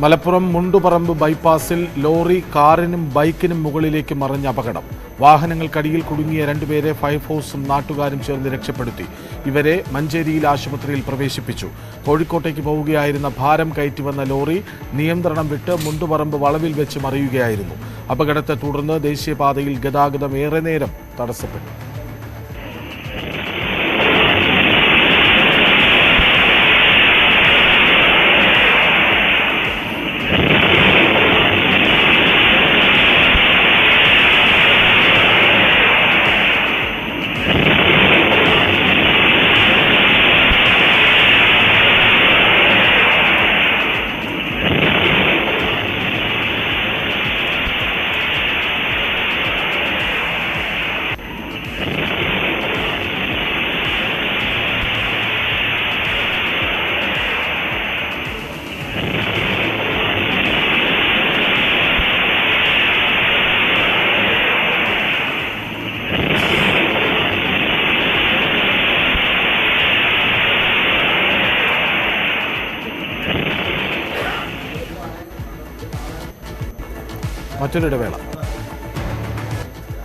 മലപ്പുറം മുണ്ടുപറമ്പ് ബൈപ്പാസിൽ ലോറി കാറിനും ബൈക്കിനും മുകളിലേക്ക് മറിഞ്ഞ അപകടം. വാഹനങ്ങൾക്കടിയിൽ കുടുങ്ങിയ രണ്ടുപേരെ ഫയർഫോഴ്സും നാട്ടുകാരും ചേർന്ന് രക്ഷപ്പെടുത്തി. ഇവരെ മഞ്ചേരിയിൽ ആശുപത്രിയിൽ പ്രവേശിപ്പിച്ചു. കോഴിക്കോട്ടേക്ക് പോവുകയായിരുന്ന ഭാരം കയറ്റി വന്ന ലോറി നിയന്ത്രണം വിട്ട് മുണ്ടുപറമ്പ് വളവിൽ വെച്ച് മറിയുകയായിരുന്നു. അപകടത്തെ തുടർന്ന് ദേശീയപാതയിൽ ഗതാഗതം ഏറെ നേരം തടസ്സപ്പെട്ടു. മറ്റൊരിടവേള.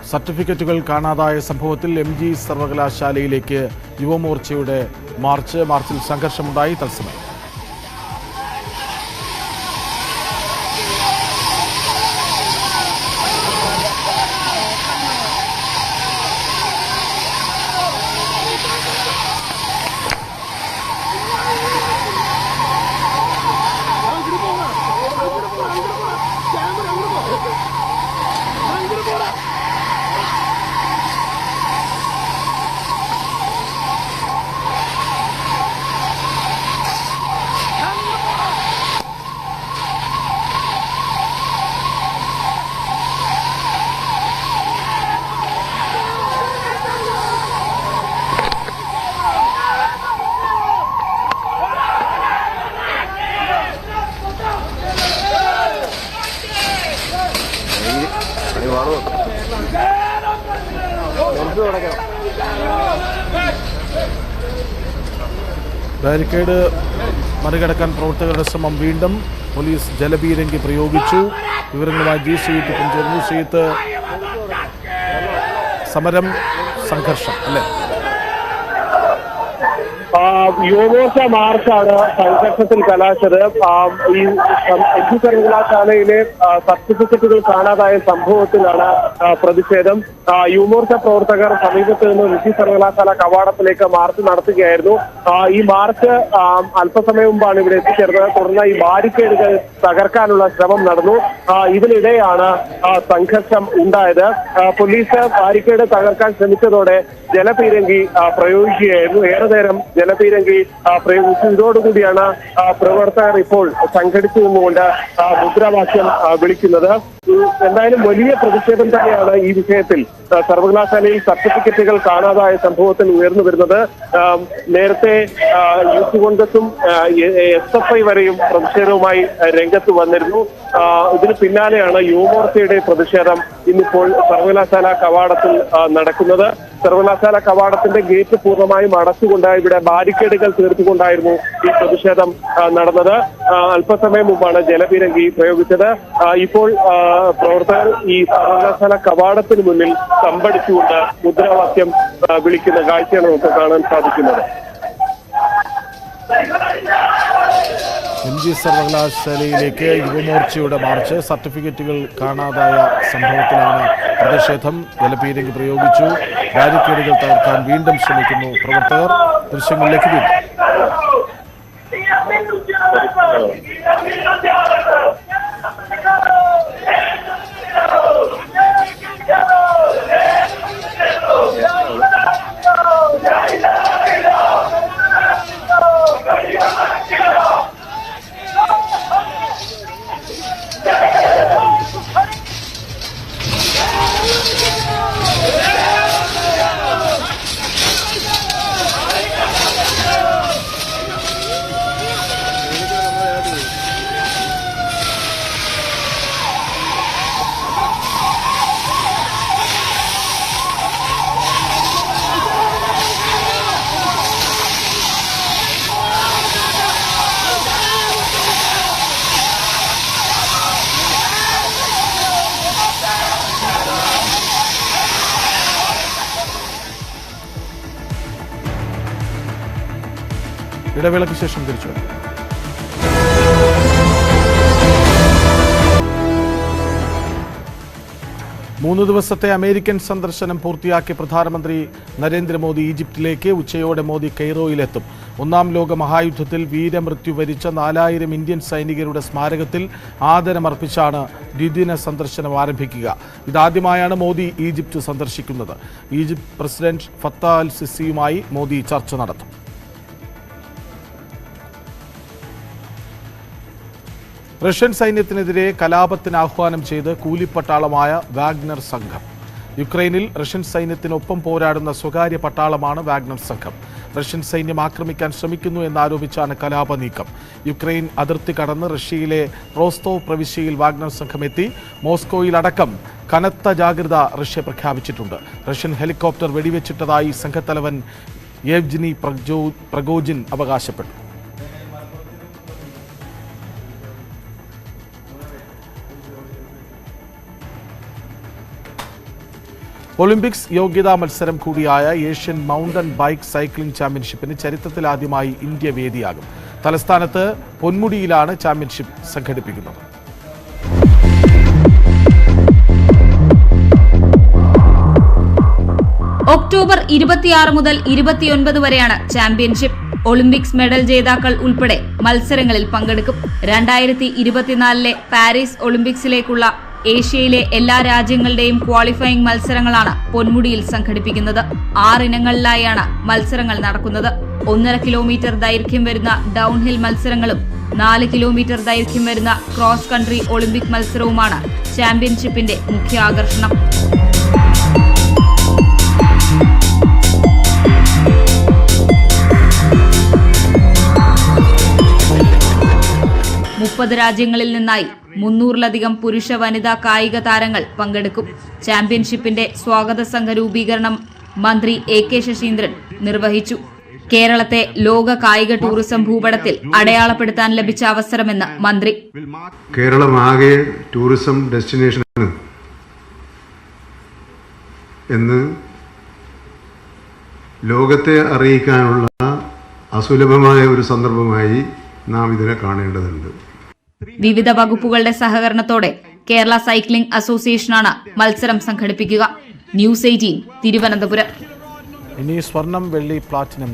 സർട്ടിഫിക്കറ്റുകൾ കാണാതായ സംഭവത്തിൽ MG സർവകലാശാലയിലേക്ക് യുവമോർച്ചയുടെ മാർച്ചിൽ സംഘർഷമുണ്ടായി. തത്സമയം ബാരിക്കേഡ് മറികടക്കാൻ പ്രവർത്തകരുടെ ശ്രമം വീണ്ടും. പോലീസ് ജലപീരങ്കി പ്രയോഗിച്ചു. വിവരങ്ങളുമായി ജി ശ്രീത്ത് ചേർന്നു. ശ്രീത്ത്, സമരം സംഘർഷം അല്ലേ? യുവമോർച്ച മാർച്ചാണ് സംഘർഷത്തിൽ കലാശത്. ഈ MG സർവകലാശാലയിലെ സർട്ടിഫിക്കറ്റുകൾ കാണാതായ സംഭവത്തിലാണ് പ്രതിഷേധം. യുവമോർച്ച പ്രവർത്തകർ സമീപത്ത് നിന്ന് MG സർവകലാശാല കവാടത്തിലേക്ക് മാർച്ച് നടത്തുകയായിരുന്നു. ഈ മാർച്ച് അല്പസമയം മുമ്പാണ് ഇവിടെ എത്തിച്ചേർന്നത്. തുടർന്ന് ഈ ബാരിക്കേഡുകൾ തകർക്കാനുള്ള ശ്രമം നടന്നു. ഇതിനിടെയാണ് സംഘർഷം ഉണ്ടായത്. പോലീസ് ബാരിക്കേഡ് തകർക്കാൻ ശ്രമിച്ചതോടെ ജലപീരങ്കി പ്രയോഗിക്കുകയായിരുന്നു. ഏറെ നേരം ജലപീരങ്കി പ്രയോഗിച്ചു. ഇതോടുകൂടിയാണ് പ്രവർത്തകർ ഇപ്പോൾ സംഘടിച്ചു നിന്നുകൊണ്ട് മുദ്രാവാക്യം വിളിക്കുന്നത്. എന്തായാലും വലിയ പ്രതിഷേധം തന്നെയാണ് ഈ വിഷയത്തിൽ സർവകലാശാലയിൽ സർട്ടിഫിക്കറ്റുകൾ കാണാതായ സംഭവത്തിൽ ഉയർന്നു വരുന്നത്. നേരത്തെ യൂത്ത് കോൺഗ്രസും SFI വരെയും പ്രതിഷേധവുമായി രംഗത്ത് വന്നിരുന്നു. ഇതിന് പിന്നാലെയാണ് യുവമോർച്ചയുടെ പ്രതിഷേധം ഇന്നിപ്പോൾ സർവകലാശാല കവാടത്തിൽ നടക്കുന്നത്. സർവകലാശാല കവാടത്തിന്റെ ഗേറ്റ് പൂർണ്ണമായും അടച്ചുകൊണ്ട് ഇവിടെ ബാരിക്കേഡുകൾ തീർത്തുകൊണ്ടായിരുന്നു ഈ പ്രതിഷേധം നടന്നത്. അല്പസമയം മുമ്പാണ് ജലപീരങ്കി പ്രയോഗിച്ചത്. ഇപ്പോൾ പ്രവർത്തകർ ഈ സർവകലാശാല കവാടത്തിന് മുന്നിൽ തമ്പടിച്ചുകൊണ്ട് മുദ്രാവാക്യം വിളിക്കുന്ന കാഴ്ചയാണ് നമുക്ക് കാണാൻ സാധിക്കുന്നത്. MG സർവകലാശാലയിലേക്ക് യുവമോർച്ചയുടെ മാർച്ച്. സർട്ടിഫിക്കറ്റുകൾ കാണാതായ സംഭവത്തിലാണ് പ്രതിഷേധം. ജലപീരങ്കി പ്രയോഗിച്ചു. ബാരിക്കേഡുകൾ തകർക്കാൻ വീണ്ടും ശ്രമിക്കുന്നു പ്രവർത്തകർ. ദൃശ്യങ്ങളിലേക്ക് വീണ്ടും. ഇടവേളയ്ക്ക് ശേഷം തിരിച്ചു വരാം. മൂന്ന് ദിവസത്തെ അമേരിക്കൻ സന്ദർശനം പൂർത്തിയാക്കി പ്രധാനമന്ത്രി നരേന്ദ്രമോദി ഈജിപ്തിലേക്ക്. ഉച്ചയോടെ മോദി കെയ്റോയിലെത്തും. ഒന്നാം ലോക മഹായുദ്ധത്തിൽ വീരമൃത്യു വരിച്ച 4000 ഇന്ത്യൻ സൈനികരുടെ സ്മാരകത്തിൽ ആദരമർപ്പിച്ചാണ് ദ്വിദിന സന്ദർശനം ആരംഭിക്കുക. ഇതാദ്യമായാണ് മോദി ഈജിപ്ത് സന്ദർശിക്കുന്നത്. ഈജിപ്ത് പ്രസിഡന്റ് ഫത്താഹ് അൽ സിസിയുമായി മോദി ചർച്ച നടത്തും. റഷ്യൻ സൈന്യത്തിനെതിരെ കലാപത്തിന് ആഹ്വാനം ചെയ്ത് കൂലിപ്പട്ടാളമായ വാഗ്നർ സംഘം. യുക്രൈനിൽ റഷ്യൻ സൈന്യത്തിനൊപ്പം പോരാടുന്ന സ്വകാര്യ പട്ടാളമാണ് വാഗ്നർ സംഘം. റഷ്യൻ സൈന്യം ആക്രമിക്കാൻ ശ്രമിക്കുന്നു എന്നാരോപിച്ചാണ് കലാപ നീക്കം. യുക്രൈൻ അതിർത്തി കടന്ന് റഷ്യയിലെ റോസ്തോവ് പ്രവിശ്യയിൽ വാഗ്നർ സംഘം എത്തി. മോസ്കോയിലടക്കം കനത്ത ജാഗ്രത റഷ്യ പ്രഖ്യാപിച്ചിട്ടുണ്ട്. റഷ്യൻ ഹെലികോപ്റ്റർ വെടിവെച്ചിട്ടതായി സംഘത്തലവൻ യെവ്ജിനി പ്രഗോജിൻ അവകാശപ്പെട്ടു. ഒളിമ്പിക്സ് യോഗ്യതാ മത്സരം കൂടിയായ ഏഷ്യൻ മൗണ്ടൻ ബൈക്ക് സൈക്ലിംഗ് ചാമ്പ്യൻഷിപ്പിന് ചരിത്രത്തിലാദ്യമായി ഇന്ത്യ വേദിയാകും. തലസ്ഥാനത്ത് പൊന്മുടിയിലാണ് ചാമ്പ്യൻഷിപ്പ് സംഘടിപ്പിക്കുന്നത്. ഒക്ടോബർ 26 മുതൽ 29 വരെയാണ് ചാമ്പ്യൻഷിപ്പ്. ഒളിമ്പിക്സ് മെഡൽ ജേതാക്കൾ ഉൾപ്പെടെ മത്സരങ്ങളിൽ പങ്കെടുക്കും. 2024 പാരീസ് ഒളിമ്പിക്സിലേക്കുള്ള ഏഷ്യയിലെ എല്ലാ രാജ്യങ്ങളുടെയും ക്വാളിഫയിംഗ് മത്സരങ്ങളാണ് പൊന്മുടിയിൽ സംഘടിപ്പിക്കുന്നത്. 6 ഇനങ്ങളിലായാണ് മത്സരങ്ങൾ നടക്കുന്നത്. 1.5 കിലോമീറ്റർ ദൈർഘ്യം വരുന്ന ഡൌൺഹിൽ മത്സരങ്ങളും 4 കിലോമീറ്റർ ദൈർഘ്യം വരുന്ന ക്രോസ് കൺട്രി ഒളിമ്പിക് മത്സരവുമാണ് ചാമ്പ്യൻഷിപ്പിന്റെ മുഖ്യ ആകർഷണം. രാജ്യങ്ങളിൽ നിന്നായി 300-ലധികം പുരുഷ വനിതാ കായിക താരങ്ങൾ പങ്കെടുക്കും. ചാമ്പ്യൻഷിപ്പിന്റെ സ്വാഗത സംഘ രൂപീകരണം മന്ത്രി AK ശശീന്ദ്രൻ നിർവഹിച്ചു. കേരളത്തെ ലോക കായിക ടൂറിസം ഭൂപടത്തിൽ അടയാളപ്പെടുത്താൻ ലഭിച്ച അവസരമെന്ന് മന്ത്രി. കേരളമാകെ ടൂറിസം ഡെസ്റ്റിനേഷൻ എന്ന് ലോകത്തെ അറിയിക്കാനുള്ള അസുലഭമായ ഒരു സന്ദർഭമായി നാം ഇതിനെ കാണേണ്ടതുണ്ട്. വിവിധ വകുപ്പുകളുടെ സഹകരണത്തോടെ കേരള സൈക്ലിംഗ് അസോസിയേഷനാണ് മത്സരം സംഘടിപ്പിക്കുക. ന്യൂസ് 18 തിരുവനന്തപുരം. ഇനി സ്വർണം, വെള്ളി, പ്ലാറ്റിനം